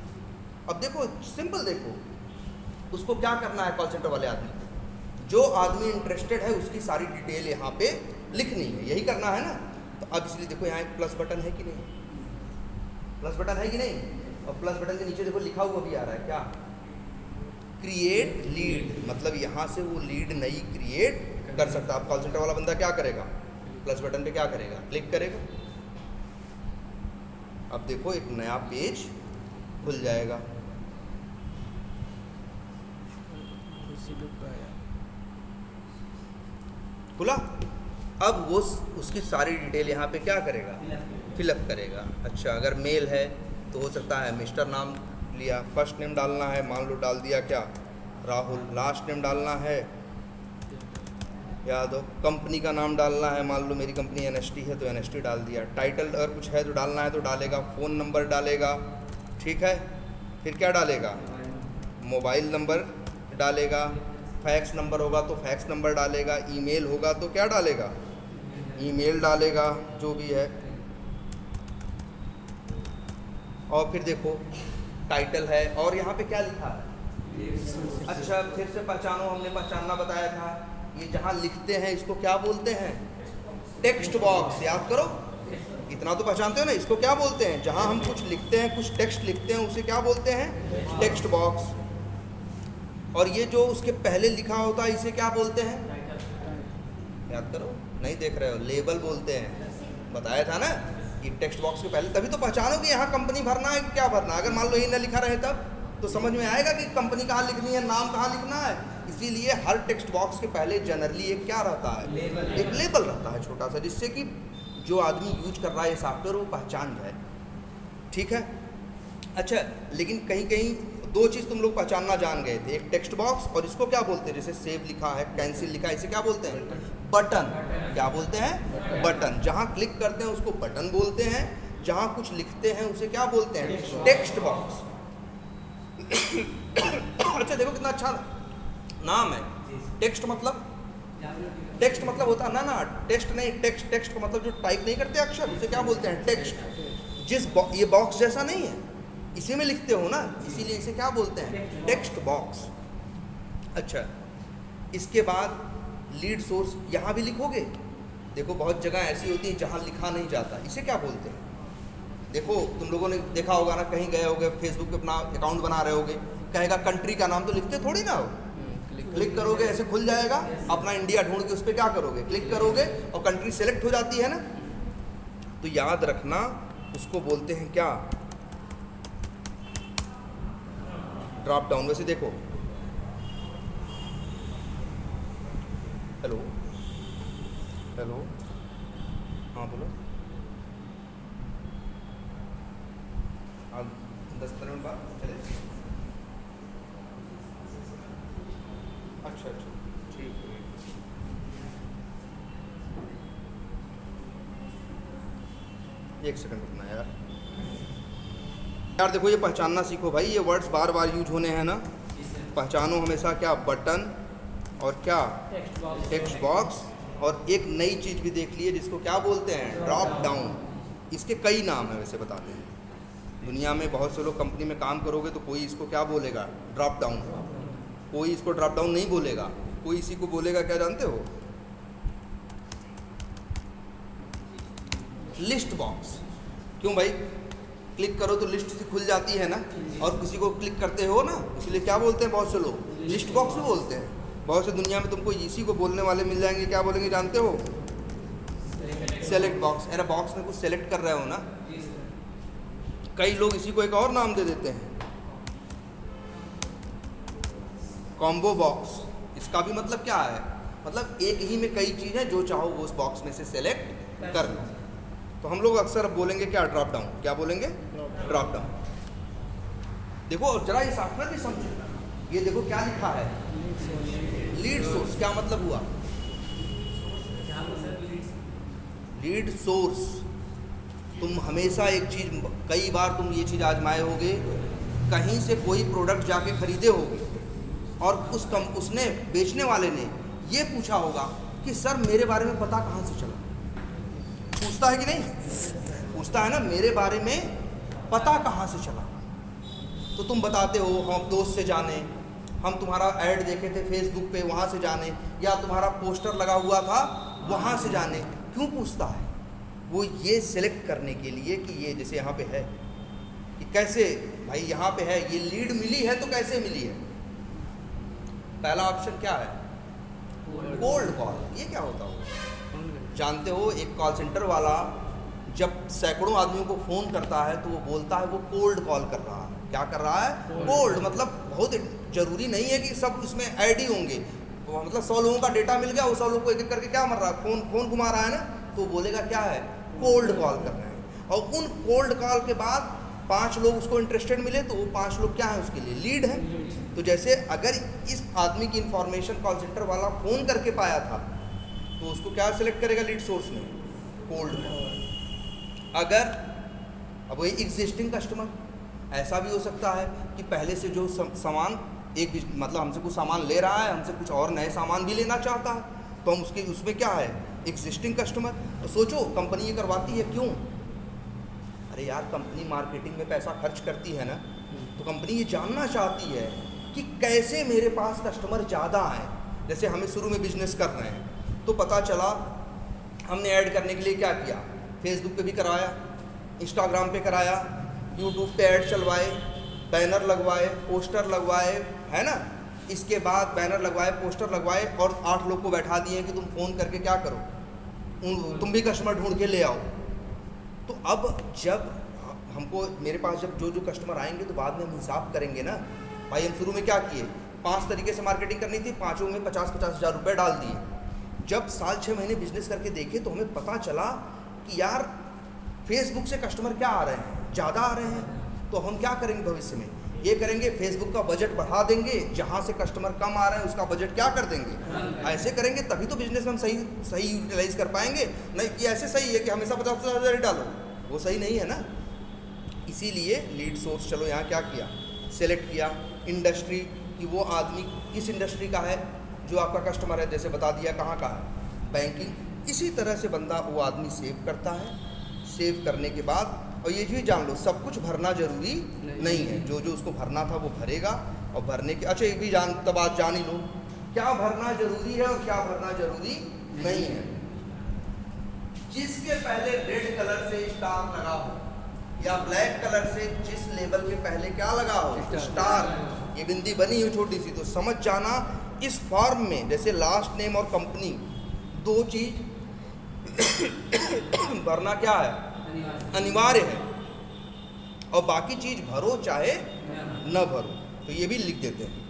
अब देखो सिंपल, देखो उसको क्या करना है, कॉल सेंटर वाले आदमी को, जो आदमी इंटरेस्टेड है उसकी सारी डिटेल यहाँ पे लिखनी है, यही करना है ना। तो अब इसलिए देखो यहाँ एक प्लस बटन है कि नहीं, प्लस बटन है कि नहीं, और प्लस बटन के नीचे देखो लिखा हुआ भी आ रहा है क्या, क्रिएट लीड, मतलब यहाँ से वो लीड नई क्रिएट कर सकता है। अब कॉल सेंटर वाला बंदा क्या करेगा, प्लस बटन पे क्या करेगा, क्लिक करेगा। अब देखो एक नया पेज खुल जाएगा। खुला। अब वो उसकी सारी डिटेल यहाँ पे क्या करेगा, फिलअप करेगा। अच्छा, अगर मेल है तो हो सकता है मिस्टर नाम लिया, फर्स्ट नेम डालना है, मान लो डाल दिया क्या, राहुल। लास्ट नेम डालना है, याद हो, कंपनी का नाम डालना है, मान लो मेरी कंपनी NST है तो NST डाल दिया। टाइटल अगर कुछ है तो डालना है तो डालेगा, फ़ोन नंबर डालेगा, ठीक है। फिर क्या डालेगा, मोबाइल नंबर डालेगा, फैक्स नंबर होगा तो फैक्स नंबर डालेगा, ईमेल होगा तो क्या डालेगा, ईमेल डालेगा, जो भी है। और फिर देखो टाइटल है, और यहाँ पे क्या लिखा है, अच्छा फिर से पहचानो, हमने पहचानना बताया था, ये जहाँ लिखते हैं इसको क्या बोलते हैं, टेक्स्ट बॉक्स। याद करो, इतना तो पहचानते हो ना, इसको क्या बोलते हैं, जहाँ हम कुछ लिखते हैं, कुछ टेक्स्ट लिखते हैं, उसे क्या बोलते हैं, टेक्स्ट बॉक्स। और ये जो उसके पहले लिखा होता है इसे क्या बोलते हैं, याद करो, नहीं देख रहे हो, लेबल बोलते हैं, बताया था ना कि टेक्स्ट बॉक्स के पहले, तभी तो पहचानो कि यहाँ कंपनी भरना है कि क्या भरना है। अगर मान लो ये न लिखा रहे तब तो समझ में आएगा कि कंपनी कहाँ लिखनी है, नाम कहाँ लिखना है। इसीलिए हर टेक्स्ट बॉक्स के पहले जनरली एक क्या रहता है, एक लेबल रहता है छोटा सा, जिससे कि जो आदमी यूज कर रहा है ये सॉफ्टवेयर वो पहचान जाए, ठीक है। अच्छा, लेकिन कहीं कहीं दो चीज़ तुम लोग पहचानना जान गए थे, एक टेक्स्ट बॉक्स और इसको क्या बोलते हैं, जैसे सेव लिखा है, कैंसिल लिखा है, इसे क्या बोलते हैं, बटन। क्या बोलते हैं, बटन। जहाँ क्लिक करते हैं उसको बटन बोलते हैं, जहाँ कुछ लिखते हैं उसे क्या बोलते हैं, टेक्स्ट बॉक्स। अच्छा देखो कितना अच्छा नाम है, टेक्स्ट मतलब, टेक्स्ट मतलब होता है ना, टेक्स्ट नहीं, टेक्स्ट, टेक्स्ट का मतलब जो टाइप नहीं करते अक्षर, उसे क्या बोलते हैं, टेक्स्ट। ये बॉक्स जैसा नहीं है, इसी में लिखते हो ना, इसीलिए इसे क्या बोलते हैं, टेक्स्ट बॉक्स। अच्छा, इसके बाद लीड सोर्स यहाँ भी लिखोगे। देखो बहुत जगह ऐसी होती है जहाँ लिखा नहीं जाता, इसे क्या बोलते हैं। देखो तुम लोगों ने देखा होगा ना, कहीं गए होगे, फेसबुक पे अपना अकाउंट बना रहे होगे, कहेगा कंट्री का नाम, तो लिखते थोड़ी ना हो, क्लिक करोगे ऐसे खुल जाएगा, अपना इंडिया ढूंढ के उस पर क्या करोगे, क्लिक करोगे और कंट्री सेलेक्ट हो जाती है ना। तो याद रखना उसको बोलते हैं क्या, ड्रॉप डाउन। वैसे देखो, हेलो हेलो, हाँ बोलो, हाँ 10-15 मिनट बाद चले। अच्छा अच्छा ठीक है। एक सेकंड रुकना यार। यार देखो ये पहचानना सीखो भाई, ये वर्ड्स बार बार यूज होने हैं ना, पहचानो हमेशा क्या, बटन और क्या, टेक्स्ट बॉक्स। और एक नई चीज़ भी देख लिए जिसको क्या बोलते हैं, ड्रॉप डाउन। इसके कई नाम हैं वैसे, बताते हैं। दुनिया में बहुत से लोग कंपनी में काम करोगे तो कोई इसको क्या बोलेगा, ड्रॉप डाउन, कोई इसको ड्रॉप डाउन नहीं बोलेगा, कोई इसी को बोलेगा क्या जानते हो, लिस्ट बॉक्स। क्यों भाई, क्लिक करो तो लिस्ट से खुल जाती है ना, और किसी को क्लिक करते हो ना, इसलिए क्या बोलते हैं बहुत से लोग, लिस्ट बॉक्स भी बोलते हैं। बहुत से दुनिया में तुमको इसी को बोलने वाले मिल जाएंगे, क्या बोलेंगे जानते हो, सेलेक्ट बॉक्स। अरे बॉक्स में कुछ सेलेक्ट कर रहे हो ना। कई लोग इसी को एक और नाम दे देते हैं, कॉम्बो बॉक्स। इसका भी मतलब क्या है, मतलब एक ही में कई चीज़ें, जो चाहो वो उस बॉक्स में से सेलेक्ट कर लो। तो हम लोग अक्सर बोलेंगे क्या, ड्रॉप डाउन। क्या बोलेंगे, ड्रॉप डाउन। देखो और जरा ये सॉफ्टवेयर भी समझो, ये देखो क्या लिखा है, लीड सोर्स। क्या मतलब हुआ, लीड सोर्स। तुम हमेशा एक चीज़, कई बार तुम ये चीज़ आजमाए होगे, कहीं से कोई प्रोडक्ट जाके खरीदे होगे और उसने बेचने वाले ने ये पूछा होगा कि सर मेरे बारे में पता कहाँ से चला। पूछता है कि नहीं? पूछता है ना, मेरे बारे में पता कहाँ से चला? तो तुम बताते हो हम दोस्त से जाने, हम तुम्हारा ऐड देखे थे फेसबुक पे वहाँ से जाने, या तुम्हारा पोस्टर लगा हुआ था वहाँ से जाने। क्यों पूछता है? वो ये सिलेक्ट करने के लिए कि ये जैसे यहाँ पे है कि कैसे भाई यहाँ पे है, ये लीड मिली है तो कैसे मिली है। पहला ऑप्शन क्या है? Cold call. ये क्या होता होगा? जानते हो, एक कॉल सेंटर वाला जब सैकड़ों आदमियों को फ़ोन करता है तो वो बोलता है वो कोल्ड कॉल कर रहा है। क्या कर रहा है? कोल्ड। मतलब बहुत ज़रूरी नहीं है कि सब उसमें ऐड ही होंगे, तो मतलब 100 लोगों का डेटा मिल गया, वो 100 लोगों को एक एक करके क्या मर रहा है, फोन घुमा रहा है ना, तो बोलेगा क्या है? कोल्ड कॉल कर रहे हैं। और उन कोल्ड कॉल के बाद 5 लोग उसको इंटरेस्टेड मिले तो वो 5 लोग क्या है? उसके लिए लीड है। तो जैसे अगर इस आदमी की इंफॉर्मेशन कॉल सेंटर वाला फ़ोन करके पाया था तो उसको क्या सिलेक्ट करेगा लीड सोर्स में? Cold call. अगर अब वही एग्जिस्टिंग कस्टमर, ऐसा भी हो सकता है कि पहले से जो सामान एक मतलब हमसे कुछ सामान ले रहा है, हमसे कुछ और नए सामान भी लेना चाहता है, तो हम उसमें क्या है? Existing customer. तो सोचो कंपनी ये करवाती है क्यों? अरे यार, कंपनी मार्केटिंग में पैसा खर्च करती है ना, तो कंपनी ये जानना चाहती है कि कैसे मेरे पास कस्टमर ज़्यादा आए। जैसे हमें शुरू में बिजनेस कर रहे हैं तो पता चला हमने ऐड करने के लिए क्या किया? फेसबुक पे भी कराया, इंस्टाग्राम पे कराया, यूट्यूब पे ऐड चलवाए, बैनर लगवाए, पोस्टर लगवाए, है ना। इसके बाद बैनर लगवाए, पोस्टर लगवाए और 8 लोग को बैठा दिए कि तुम फ़ोन करके क्या करो, तुम भी कस्टमर ढूंढ के ले आओ। तो अब जब हमको मेरे पास जब जो कस्टमर आएंगे तो बाद में हम हिसाब करेंगे ना। भाई हम शुरू में क्या किए? 5 तरीके से मार्केटिंग करनी थी, 5 में 50-50 हज़ार रुपये डाल दिए। जब साल 6 महीने बिजनेस करके देखे तो हमें पता चला कि यार फेसबुक से कस्टमर क्या आ रहे हैं? ज़्यादा आ रहे हैं। तो हम क्या करेंगे भविष्य में? ये करेंगे, फेसबुक का बजट बढ़ा देंगे, जहाँ से कस्टमर कम आ रहे हैं उसका बजट क्या कर देंगे? ऐसे करेंगे तभी तो बिजनेस में हम सही यूटिलाइज कर पाएंगे। नहीं कि ऐसे सही है कि हमेशा 50-50 हज़ार ही डालो, वो सही नहीं है ना। इसीलिए लीड सोर्स, चलो यहाँ क्या किया? सेलेक्ट किया इंडस्ट्री कि वो आदमी किस इंडस्ट्री का है जो आपका कस्टमर है। जैसे बता दिया कहाँ का है, बैंकिंग। इसी तरह से बंदा वो आदमी सेव करता है। सेव करने के बाद, और ये भी जान लो सब कुछ भरना जरूरी नहीं है, जो जो उसको भरना था वो भरेगा। और भरने के अच्छा एक भी बात जान ही लो, क्या भरना जरूरी है और क्या भरना जरूरी नहीं है। जिसके पहले रेड कलर से स्टार लगा हो या ब्लैक कलर से जिस लेबल के पहले क्या लगा हो? स्टार। ये बिंदी बनी हुई छोटी सी, तो समझ जाना इस फॉर्म में जैसे लास्ट नेम और कंपनी 2 चीज भरना क्या है? अनिवार्य है। और बाकी चीज भरो चाहे न भरो। तो ये भी लिख देते हैं।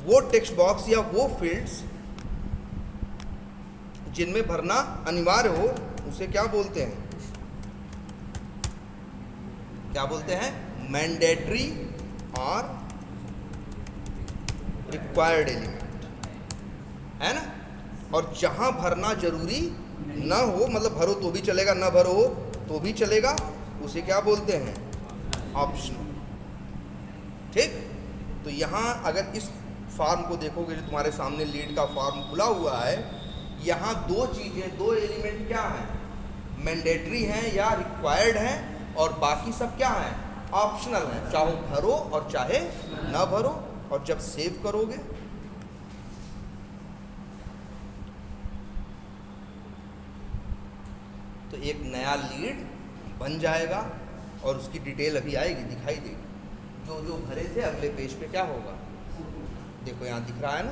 वो टेक्स्ट बॉक्स या वो फील्ड्स जिनमें भरना अनिवार्य हो उसे क्या बोलते हैं? क्या बोलते हैं? मैंडेटरी और रिक्वायर्ड एलिमेंट, है ना। और जहां भरना जरूरी न हो, मतलब भरो तो भी चलेगा, न भरो तो भी चलेगा, उसे क्या बोलते हैं? ऑप्शनल। ठीक। तो यहाँ अगर इस फॉर्म को देखोगे जो तुम्हारे सामने लीड का फॉर्म खुला हुआ है, यहाँ 2 चीज़ें, 2 एलिमेंट क्या हैं? मैंडेटरी हैं या रिक्वायर्ड हैं, और बाकी सब क्या हैं? ऑप्शनल हैं। चाहे भरो और चाहे ना भरो। और जब सेव करोगे तो एक नया लीड बन जाएगा और उसकी डिटेल अभी आएगी, दिखाई देगी। जो जो भरे थे अगले पेज पे क्या होगा? देखो यहाँ दिख रहा है ना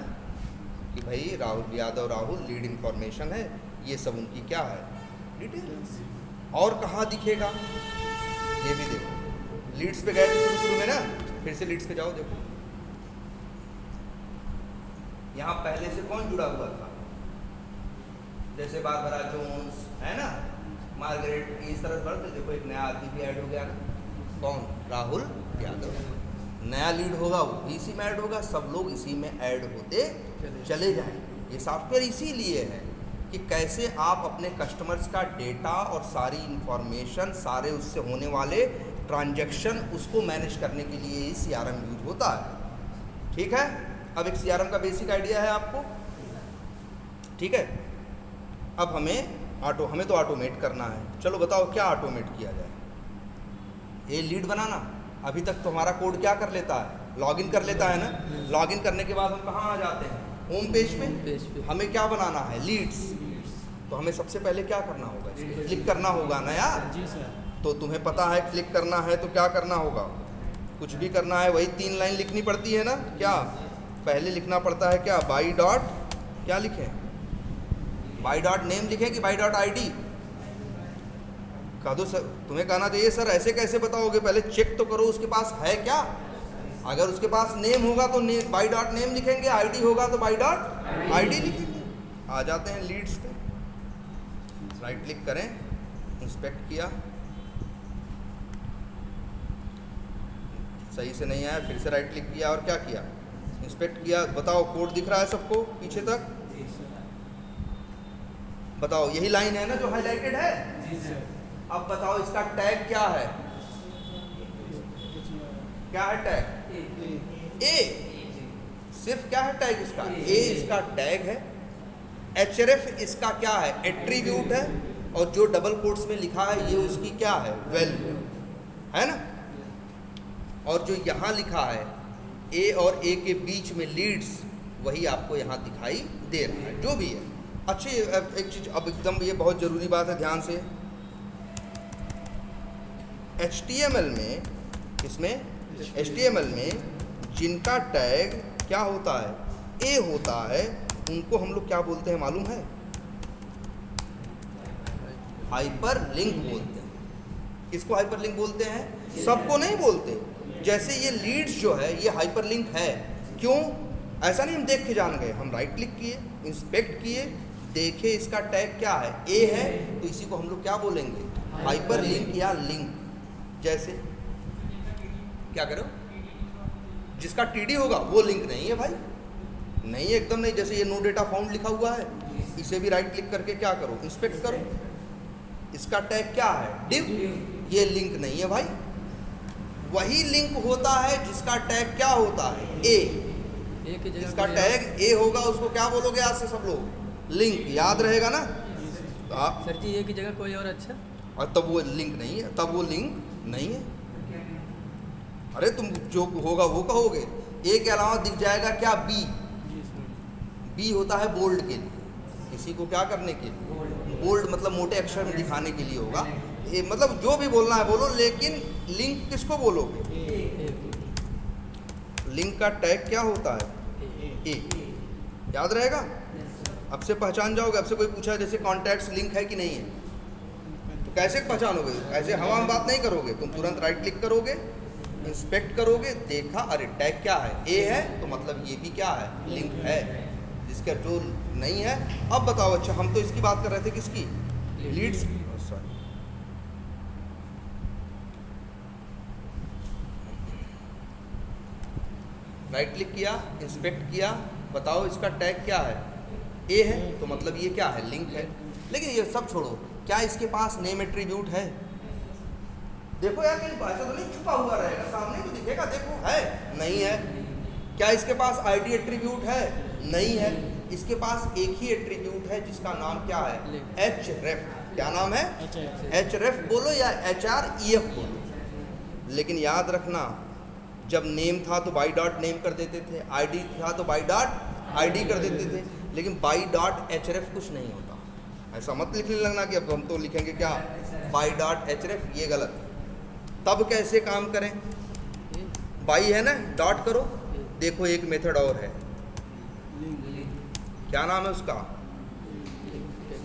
कि भाई राहुल यादव, राहुल लीड इंफॉर्मेशन है, ये सब उनकी क्या है? डिटेल्स। और कहाँ दिखेगा? ये भी देखो, लीड्स पे गए थे शुरू में ना, फिर से लीड्स पे जाओ, देखो यहाँ पहले से कौन जुड़ा हुआ था? जैसे बारबरा जोन्स, है ना, मार्गरेट, इस तरह से बढ़ते। देखो एक नया आदमी भी ऐड हो गया ना, कौन? राहुल यादव। नया लीड होगा वो भी इसी में ऐड होगा, सब लोग इसी में ऐड होते चले जाएंगे। ये सॉफ्टवेयर इसीलिए है कि कैसे आप अपने कस्टमर्स का डेटा और सारी इंफॉर्मेशन, सारे उससे होने वाले ट्रांजैक्शन, उसको मैनेज करने के लिए ही CRM यूज होता है। ठीक है। अब एक CRM का बेसिक आइडिया है आपको, ठीक है। अब हमें तो ऑटोमेट करना है। चलो बताओ क्या ऑटोमेट किया जाए। ये लीड बनाना, अभी तक तो हमारा कोड क्या कर लेता है, लॉगिन कर लेता है ना। लॉगिन करने के बाद हम कहाँ आ जाते हैं, होम पेज पे। हमें क्या बनाना है, लीड्स। तो हमें सबसे पहले क्या करना होगा, क्लिक करना होगा ना यार। जी सर। तो तुम्हें पता है क्लिक करना है तो क्या करना होगा, कुछ भी करना है वही 3 लाइन लिखनी पड़ती है ना। क्या पहले लिखना पड़ता है, क्या बाई डॉट, क्या लिखें, बाई डॉट नेम लिखें कि बाई डॉट ID। कह दो सर, तुम्हें कहना चाहिए सर ऐसे कैसे बताओगे, पहले चेक तो करो उसके पास है क्या। अगर उसके पास नेम होगा तो बाई डॉट नेम लिखेंगे, ID होगा तो बाई डॉट ID लिखेंगे। आ जाते हैं लीड्स पे, राइट क्लिक करें, इंस्पेक्ट किया, सही से नहीं आया, फिर से राइट क्लिक किया और क्या किया, इंस्पेक्ट किया। बताओ कोड दिख रहा है सबको पीछे तक, बताओ यही लाइन है ना जो हाईलाइटेड है। जी सर। अब बताओ इसका टैग क्या है, क्या है टैग, ए। सिर्फ क्या है टैग इसका, ए इसका टैग है। href इसका क्या है, एट्रीब्यूट है। और जो डबल कोट्स में लिखा है ये उसकी क्या है, वैल्यू है ना। और जो यहाँ लिखा है ए और ए के बीच में लीड्स, वही आपको यहाँ दिखाई दे रहा है, जो भी है। अच्छी एक चीज़ अब एकदम ये बहुत ज़रूरी बात है, ध्यान से। HTML में, इसमें HTML में जिनका टैग क्या होता है, ए होता है, उनको हम लोग क्या बोलते हैं मालूम है, हाइपर लिंक बोलते हैं। किसको हाइपर लिंक बोलते हैं, सबको नहीं बोलते। जैसे ये लीड्स जो है ये हाइपर लिंक है, क्यों, ऐसा नहीं हम देख के जान गए, हम राइट क्लिक किए, इंस्पेक्ट किए, देखे इसका टैग क्या है, ए है, तो इसी को हम लोग क्या बोलेंगे, हाइपर लिंक या लिंक। जैसे क्या करो, जिसका TD होगा वो लिंक नहीं है भाई, नहीं है, एकदम नहीं। जैसे ये नो डेटा फाउंड लिखा हुआ है, इसे भी राइट क्लिक करके क्या करो, इंस्पेक्ट करो, इसका टैग क्या है, डिव, ये लिंक नहीं है भाई। वही लिंक होता है जिसका टैग क्या होता है, ए। जिसका टैग ए होगा उसको क्या बोलोगे आज से सब लोग, लिंक। याद रहेगा ना। तो आप सर जी, ए की जगह कोई और अच्छा, और तब वो लिंक नहीं है, तब वो लिंक नहीं है। अरे तुम जो होगा वो कहोगे। ए के अलावा दिख जाएगा क्या, बी। बी होता है बोल्ड के लिए, किसी को क्या करने के लिए, बोल्ड मतलब मोटे अक्षर में दिखाने के लिए होगा। ये मतलब जो भी बोलना है बोलो, लेकिन लिंक किसको बोलोगे, लिंक का टैग क्या होता है, ए। याद रहेगा, अब से पहचान जाओगे। अब से कोई पूछा जैसे कॉन्टैक्ट्स लिंक है कि नहीं है, तो कैसे पहचानोगे, ऐसे हवा में बात नहीं करोगे, तुम तुरंत राइट क्लिक करोगे, इंस्पेक्ट करोगे, देखा अरे टैग क्या है, ए है, तो मतलब ये भी क्या है, लिंक है। जिसका जो नहीं है, अब बताओ। अच्छा हम तो इसकी बात कर रहे थे, किसकी, लीड्स, सॉरी, राइट क्लिक किया, इंस्पेक्ट किया, बताओ इसका टैग क्या है, ए है, तो मतलब ये क्या है, लिंक है। लेकिन ये सब छोड़ो, क्या इसके पास नेम एट्रीब्यूट है, देखो यार, कहीं ऐसा तो नहीं छुपा हुआ रहेगा, सामने तो दिखेगा, देखो है, नहीं है। क्या इसके पास ID एट्रीब्यूट है, नहीं है। इसके पास एक ही एट्रीब्यूट है जिसका नाम क्या है, href। क्या नाम है, href बोलो या href बोलो। लेकिन याद रखना, जब नेम था तो बाई डॉट नेम कर देते थे, ID था तो बाई डॉट ID कर देते थे, लेकिन बाई डॉट href कुछ नहीं होता। ऐसा मत लिखने लगना कि अब हम तो लिखेंगे क्या, बाई डॉट href, ये गलत। तब कैसे काम करें, बाई है ना, डॉट करो, देखो एक मेथड और है, क्या नाम है उसका,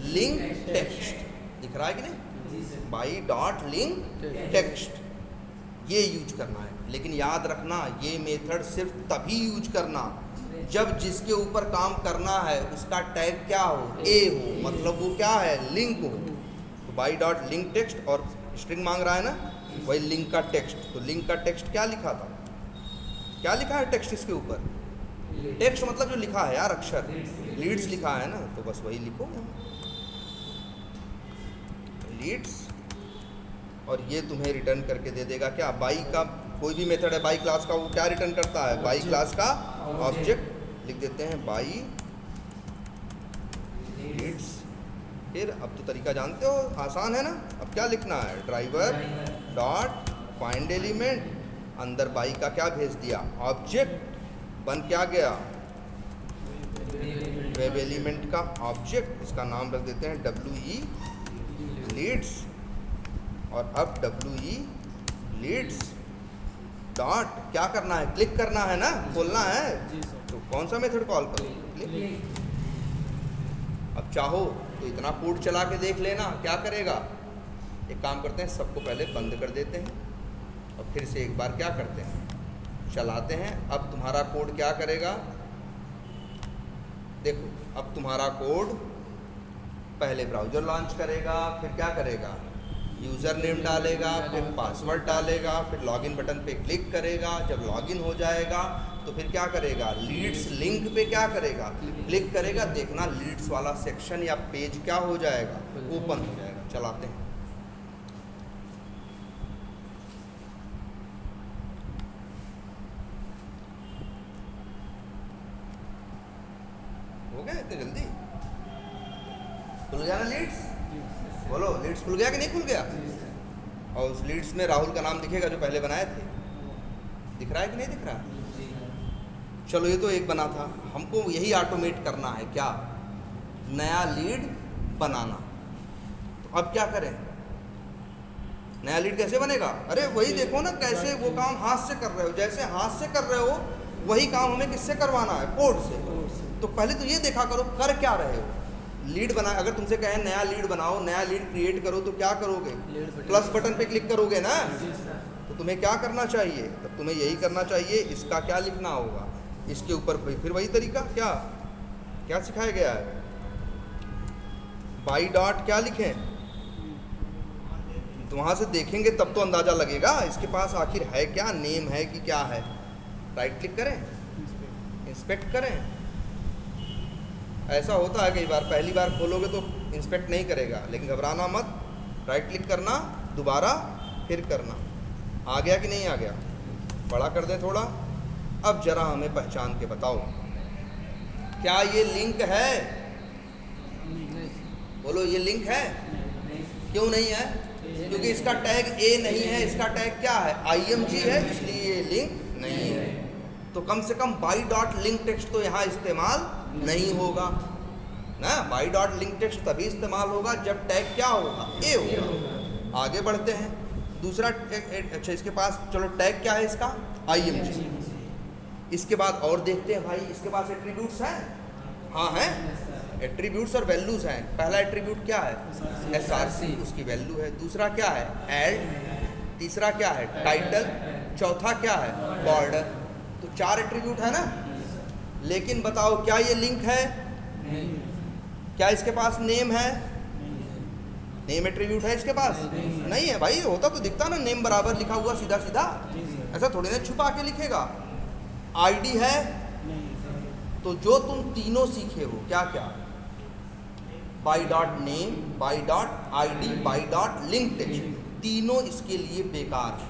लिंक टेक्स्ट। दिख रहा है कि नहीं, बाई डॉट लिंक टेक्स्ट, ये यूज करना है। लेकिन याद रखना, ये मेथड सिर्फ तभी यूज करना जब जिसके ऊपर काम करना है उसका टैग क्या हो, ए हो, मतलब वो क्या है, लिंक हो। तो बाई डॉट लिंक टेक्स्ट, और स्ट्रिंग मांग रहा है ना, वही लिंक का टेक्स्ट। तो लिंक का टेक्स्ट क्या लिखा था, क्या लिखा है टेक्स्ट इसके ऊपर, टेक्स्ट मतलब जो लिखा है यार, अक्षर, लीड्स लिखा है ना, तो बस वही लिखो, लीड्स। और ये तुम्हें रिटर्न करके दे देगा क्या, बाई का कोई भी मेथड है बाई क्लास का, वो क्या रिटर्न करता है, बाई क्लास का ऑब्जेक्ट। लिख देते हैं बाई लीड्स फिर अब तो तरीका जानते हो, आसान है ना। अब क्या लिखना है, ड्राइवर डॉट फाइंड एलिमेंट, अंदर बाई का क्या भेज दिया, ऑब्जेक्ट, बन क्या गया, वेब एलिमेंट का ऑब्जेक्ट। इसका नाम रख देते हैं WE लीड्स। और अब WE लीड्स डॉट क्या करना है, क्लिक करना है ना, खोलना है। जी सर। तो कौन सा मेथड कॉल करो, क्लिक। अब चाहो तो इतना कोड चला के देख लेना क्या करेगा। एक काम करते हैं, सबको पहले बंद कर देते हैं और फिर से एक बार क्या करते हैं, चलाते हैं। अब तुम्हारा कोड क्या करेगा, देखो अब तुम्हारा कोड पहले ब्राउज़र लॉन्च करेगा, फिर क्या करेगा, यूज़र नेम डालेगा, फिर पासवर्ड डालेगा, फिर लॉगिन बटन पे क्लिक करेगा। जब लॉगिन हो जाएगा तो फिर क्या करेगा, लीड्स लिंक पे क्या करेगा, क्लिक करेगा। देखना लीड्स वाला सेक्शन या पेज क्या हो जाएगा, ओपन हो जाएगा। चलाते हैं। हो गया इतनी जल्दी, खुल गया ना लीड्स, बोलो लीड्स खुल गया कि नहीं खुल गया। और उस लीड्स में राहुल का नाम दिखेगा जो पहले बनाए थे, दिख रहा है कि नहीं दिख रहा। चलो ये तो एक बना था, हमको यही ऑटोमेट करना है, क्या, नया लीड बनाना। तो अब क्या करें, नया लीड कैसे बनेगा, अरे वही देखो ना कैसे वो काम हाथ से कर रहे हो, जैसे हाथ से कर रहे हो वही काम हमें किससे करवाना है, कोड से। तो पहले तो ये देखा करो कर क्या रहे हो। लीड बना, अगर तुमसे कहें नया लीड बनाओ, नया लीड क्रिएट करो, तो क्या करोगे, प्लस बटन पे क्लिक करोगे ना। तो तुम्हें क्या करना चाहिए, तब तुम्हें यही करना चाहिए, इसका क्या लिखना होगा, इसके ऊपर फिर वही तरीका, क्या क्या सिखाया गया है, बाई डॉट क्या लिखें। तो वहाँ से देखेंगे तब तो अंदाज़ा लगेगा इसके पास आखिर है क्या, नेम है कि क्या है। राइट क्लिक करें, इंस्पेक्ट करें। ऐसा होता है कई बार, पहली बार खोलोगे तो इंस्पेक्ट नहीं करेगा, लेकिन घबराना मत, राइट क्लिक करना, दोबारा फिर करना। आ गया कि नहीं आ गया, बड़ा कर दें थोड़ा। अब जरा हमें पहचान के बताओ, क्या ये लिंक है, बोलो ये लिंक है, क्यों नहीं है, क्योंकि इसका टैग ए नहीं है, इसका टैग क्या है, IMG है, इसलिए ये लिंक नहीं है। तो कम से कम बाई डॉट लिंक टेक्स्ट तो यहाँ इस्तेमाल नहीं होगा ना। बाई डॉट लिंक टेक्स्ट तभी इस्तेमाल होगा जब टैग क्या होगा, ए होगा। आगे बढ़ते हैं, दूसरा अच्छा इसके पास, चलो टैग क्या है इसका, IMG। इसके बाद और देखते हैं भाई, इसके पास एट्रीब्यूट्स हैं, हाँ हैं, एट्रीब्यूट्स और वैल्यूज़ हैं। पहला एट्रीब्यूट क्या है, SRC, उसकी वैल्यू है। दूसरा क्या है, ऐड। तीसरा क्या है, टाइटल। चौथा क्या है, बॉर्डर। तो 4 एट्रीब्यूट है ना। लेकिन बताओ क्या ये लिंक है, क्या इसके पास नेम है, नेम एट्रीब्यूट है इसके पास, नहीं है भाई। होता तो दिखता ना, नेम बराबर लिखा हुआ सीधा सीधा, ऐसा थोड़ी ना छुपा के लिखेगा। ID है, तो जो तुम तीनों सीखे हो, क्या क्या, by dot name, by dot ID, by dot link text, तीनों इसके लिए बेकार है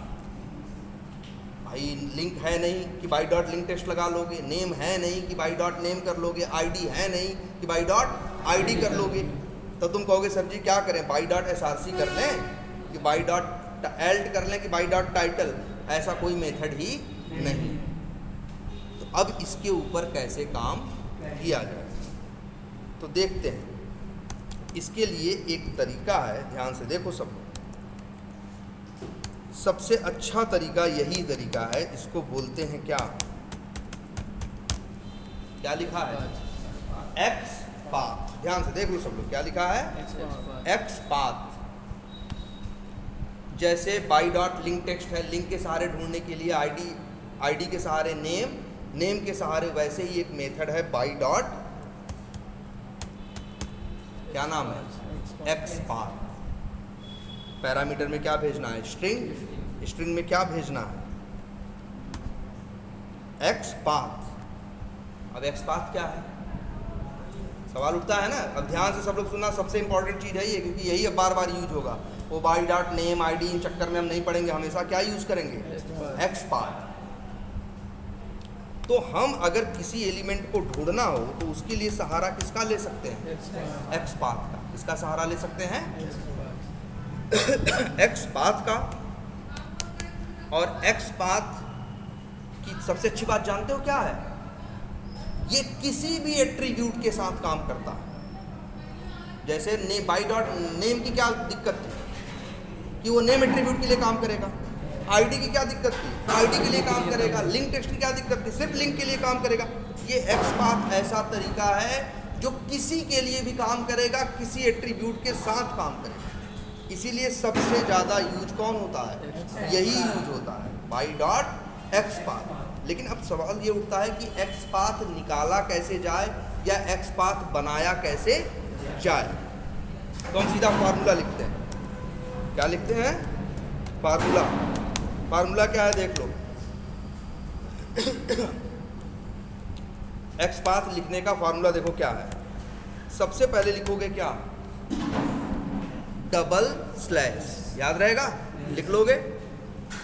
भाई। लिंक है नहीं कि बाई डॉट लिंक टेक्स्ट लगा लोगे, नेम है नहीं कि बाई डॉट नेम कर लोगे, ID है नहीं कि बाई डॉट ID कर लोगे। तो तुम कहोगे सर जी क्या करें, बाई डॉट SRC कर लें कि बाई डॉट एल्ट कर लें कि बाई डॉट टाइटल, ऐसा कोई मेथड ही नहीं। तो अब इसके ऊपर कैसे काम किया जाए, तो देखते हैं। इसके लिए एक तरीका है, ध्यान से देखो सब। सबसे अच्छा तरीका यही तरीका है, इसको बोलते हैं क्या, क्या लिखा है, एक्स पाथ। ध्यान से देख लो सब लोग, क्या लिखा है, एक्स पाथ। जैसे बाई डॉट लिंक टेक्स्ट है, लिंक के सहारे ढूंढने के लिए ID के सहारे नेम, नेम के सहारे वैसे ही एक मेथड है बाई डॉट, क्या नाम है, एक्स पाथ। पैरामीटर में क्या भेजना है, स्ट्रिंग, स्ट्रिंग में क्या भेजना है, एक्स पाथ। अब एक्स पाथ क्या है, सवाल उठता है ना। अब ध्यान से सब लोग सुनना, सबसे इंपॉर्टेंट चीज़ है ये, क्योंकि यही अब बार बार यूज होगा। वो बाई डॉट नेम ID इन चक्कर में हम नहीं पढ़ेंगे, हमेशा क्या यूज करेंगे, एक्स पाथ। तो हम अगर किसी एलिमेंट को ढूंढना हो तो उसके लिए सहारा किसका ले सकते हैं? एक्स पाथ का। किसका सहारा ले सकते हैं? एक्स पाथ का। और एक्स पाथ की सबसे अच्छी बात जानते हो क्या है? ये किसी भी एट्रीब्यूट के साथ काम करता है। जैसे नेम, बाई डॉट नेम की क्या दिक्कत थी कि वो नेम एट्रीब्यूट के लिए काम करेगा। आईडी की क्या दिक्कत थी? आईडी के लिए काम करेगा। लिंक टेक्स्ट की क्या दिक्कत थी? सिर्फ लिंक के लिए काम करेगा। ये एक्स पाथ ऐसा तरीका है जो किसी के लिए भी काम करेगा, किसी एट्रीब्यूट के साथ काम करेगा। इसीलिए सबसे ज़्यादा यूज कौन होता है? यही यूज होता है, बाई डॉट एक्स पाथ। लेकिन अब सवाल ये उठता है कि एक्स पाथ निकाला कैसे जाए या एक्स पाथ बनाया कैसे जाए। तो हम सीधा फार्मूला लिखते हैं। क्या लिखते हैं? फार्मूला। फार्मूला क्या है देख लो। एक्स पाथ लिखने का फार्मूला देखो क्या है। सबसे पहले लिखोगे क्या? डबल स्लैश, याद रहेगा, लिख लोगे।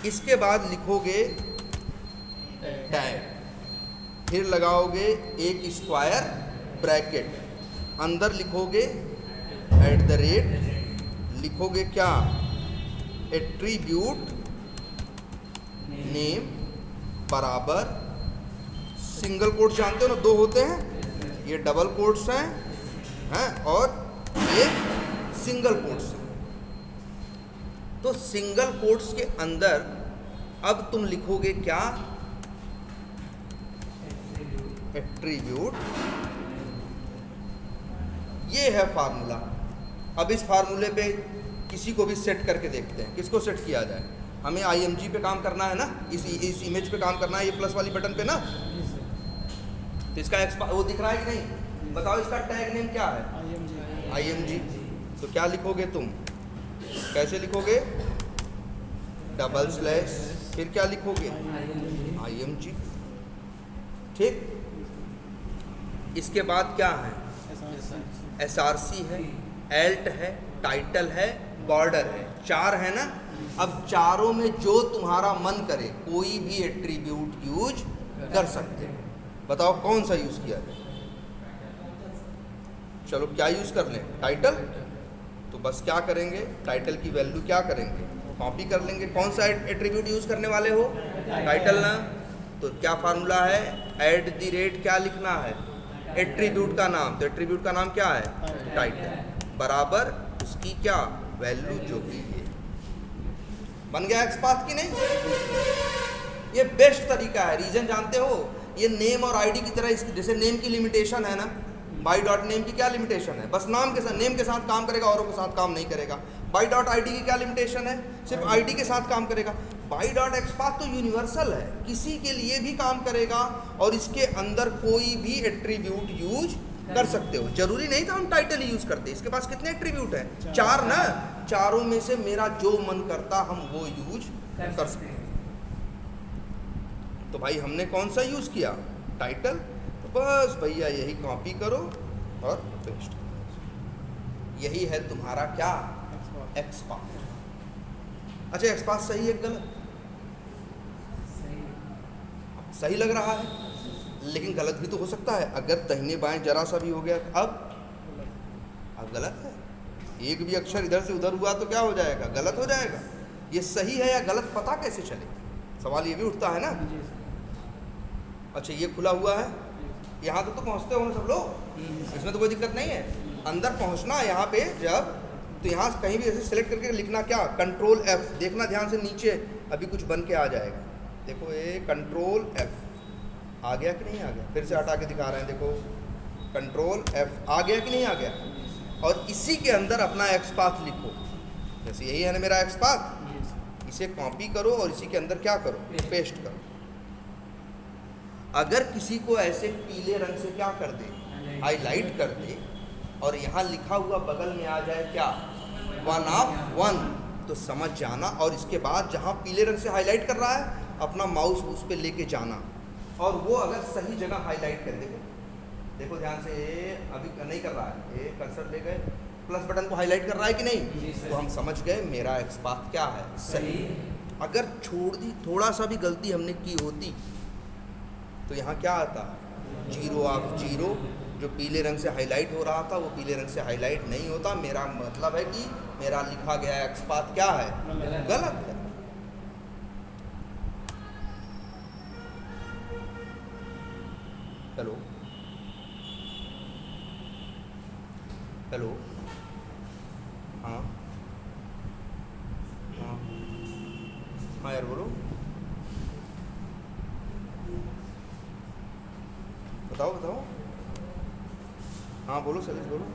इसके बाद लिखोगे टैग, फिर लगाओगे एक स्क्वायर ब्रैकेट, अंदर लिखोगे @ लिखोगे क्या? एट्रीब्यूट नेम बराबर सिंगल कोट्स जानते हो ना, 2 होते हैं, ये डबल कोट्स हैं और ये सिंगल कोट्स हैं। तो सिंगल कोट्स के अंदर अब तुम लिखोगे क्या? एट्रीब्यूट। ये है फार्मूला। अब इस फार्मूले पे किसी को भी सेट करके देखते हैं। किसको सेट किया जाए? हमें IMG पे काम करना है ना, इस इमेज पे काम करना है, ये प्लस वाली बटन पे ना। तो इसका वो दिख रहा है कि नहीं? बताओ इसका टैग नेम क्या है? IMG। तो क्या लिखोगे तुम? कैसे लिखोगे? डबल स्लैश, फिर क्या लिखोगे? IMG। ठीक। इसके बाद क्या है? SRC है, एल्ट है, टाइटल है, बॉर्डर है। 4 है ना। अब चारों में जो तुम्हारा मन करे कोई भी एट्रीब्यूट यूज कर सकते हैं। बताओ कौन सा यूज किया जाए? चलो क्या यूज कर लें? टाइटल। तो बस क्या करेंगे? टाइटल की वैल्यू क्या करेंगे? कॉपी कर लेंगे। कौन सा एट्रीब्यूट यूज करने वाले हो? टाइटल ना। तो क्या फार्मूला है? @ क्या लिखना है? एट्रीब्यूट का नाम। तो एट्रीब्यूट का नाम क्या है? टाइटल बराबर उसकी क्या वैल्यू जो भी है। बन गया एक्स पाथ की नहीं? ये बेस्ट तरीका है। रीजन जानते हो? ये नेम और आईडी की तरह, जैसे नेम की लिमिटेशन है ना, बाई डॉट नेम की क्या लिमिटेशन है? बस नाम के साथ, नेम के साथ काम करेगा, औरों के साथ काम नहीं करेगा। बाई डॉट आईडी की क्या लिमिटेशन है? सिर्फ आईडी के साथ काम करेगा। बाई डॉट एक्स पाथ तो यूनिवर्सल है, किसी के लिए भी काम करेगा और इसके अंदर कोई भी एट्रीब्यूट यूज कर सकते हो। जरूरी नहीं था हम टाइटल ही यूज करते। इसके पास कितने एट्रीब्यूट हैं? 4 ना। चारों में से मेरा जो मन करता हम वो यूज कर सकते हैं। तो भाई हमने कौन सा यूज किया? टाइटल। तो बस भैया यही कॉपी करो और पेस्ट करो। यही है तुम्हारा क्या? X path. अच्छा, एक्स पाथ सही है गलत? सही लग रहा है, लेकिन गलत भी तो हो सकता है। अगर दाहिने बाएं जरा सा भी हो गया तो अब गलत है। एक भी अक्षर इधर से उधर हुआ तो क्या हो जाएगा? गलत हो जाएगा। ये सही है या गलत पता कैसे चले? सवाल ये भी उठता है ना। अच्छा, ये खुला हुआ है, यहाँ तक तो पहुँचते हो ना सब लोग, इसमें तो कोई दिक्कत नहीं है। अंदर पहुँचना यहाँ पे जब, तो यहाँ कहीं भी ऐसे सेलेक्ट करके लिखना क्या? Ctrl+F। देखना ध्यान से, नीचे अभी कुछ बन के आ जाएगा। देखो ये Ctrl+F आ गया कि नहीं आ गया? फिर से हटा के दिखा रहे हैं, देखो Ctrl+F आ गया कि नहीं आ गया? और इसी के अंदर अपना एक्स पाथ लिखो। जैसे यही है ना मेरा एक्स पाथ, इसे कॉपी करो और इसी के अंदर क्या करो? पेस्ट करो। अगर किसी को ऐसे पीले रंग से क्या कर दे? हाईलाइट कर दे, और यहाँ लिखा हुआ बगल में आ जाए क्या? 1 तो समझ जाना। और इसके बाद जहाँ पीले रंग से हाईलाइट कर रहा है, अपना माउस उस पर लेके जाना, और वो अगर सही जगह हाईलाइट कर दे। देखो ध्यान से, अभी नहीं कर रहा है, ये कर्सर ले गए, प्लस बटन को हाईलाइट कर रहा है कि नहीं? तो हम समझ गए मेरा एक्स पाथ क्या है? सही। अगर छोड़ दी, थोड़ा सा भी गलती हमने की होती तो यहाँ क्या आता, जीरो ऑफ जीरो, जो पीले रंग से हाईलाइट हो रहा था वो पीले रंग से हाईलाइट नहीं होता। मेरा मतलब है कि मेरा लिखा गया एक्स पाथ क्या है, गलत है। हेलो हेलो, हाँ हाँ हाँ यार बोलो, बताओ बताओ, हाँ बोलो सलीस बोलो।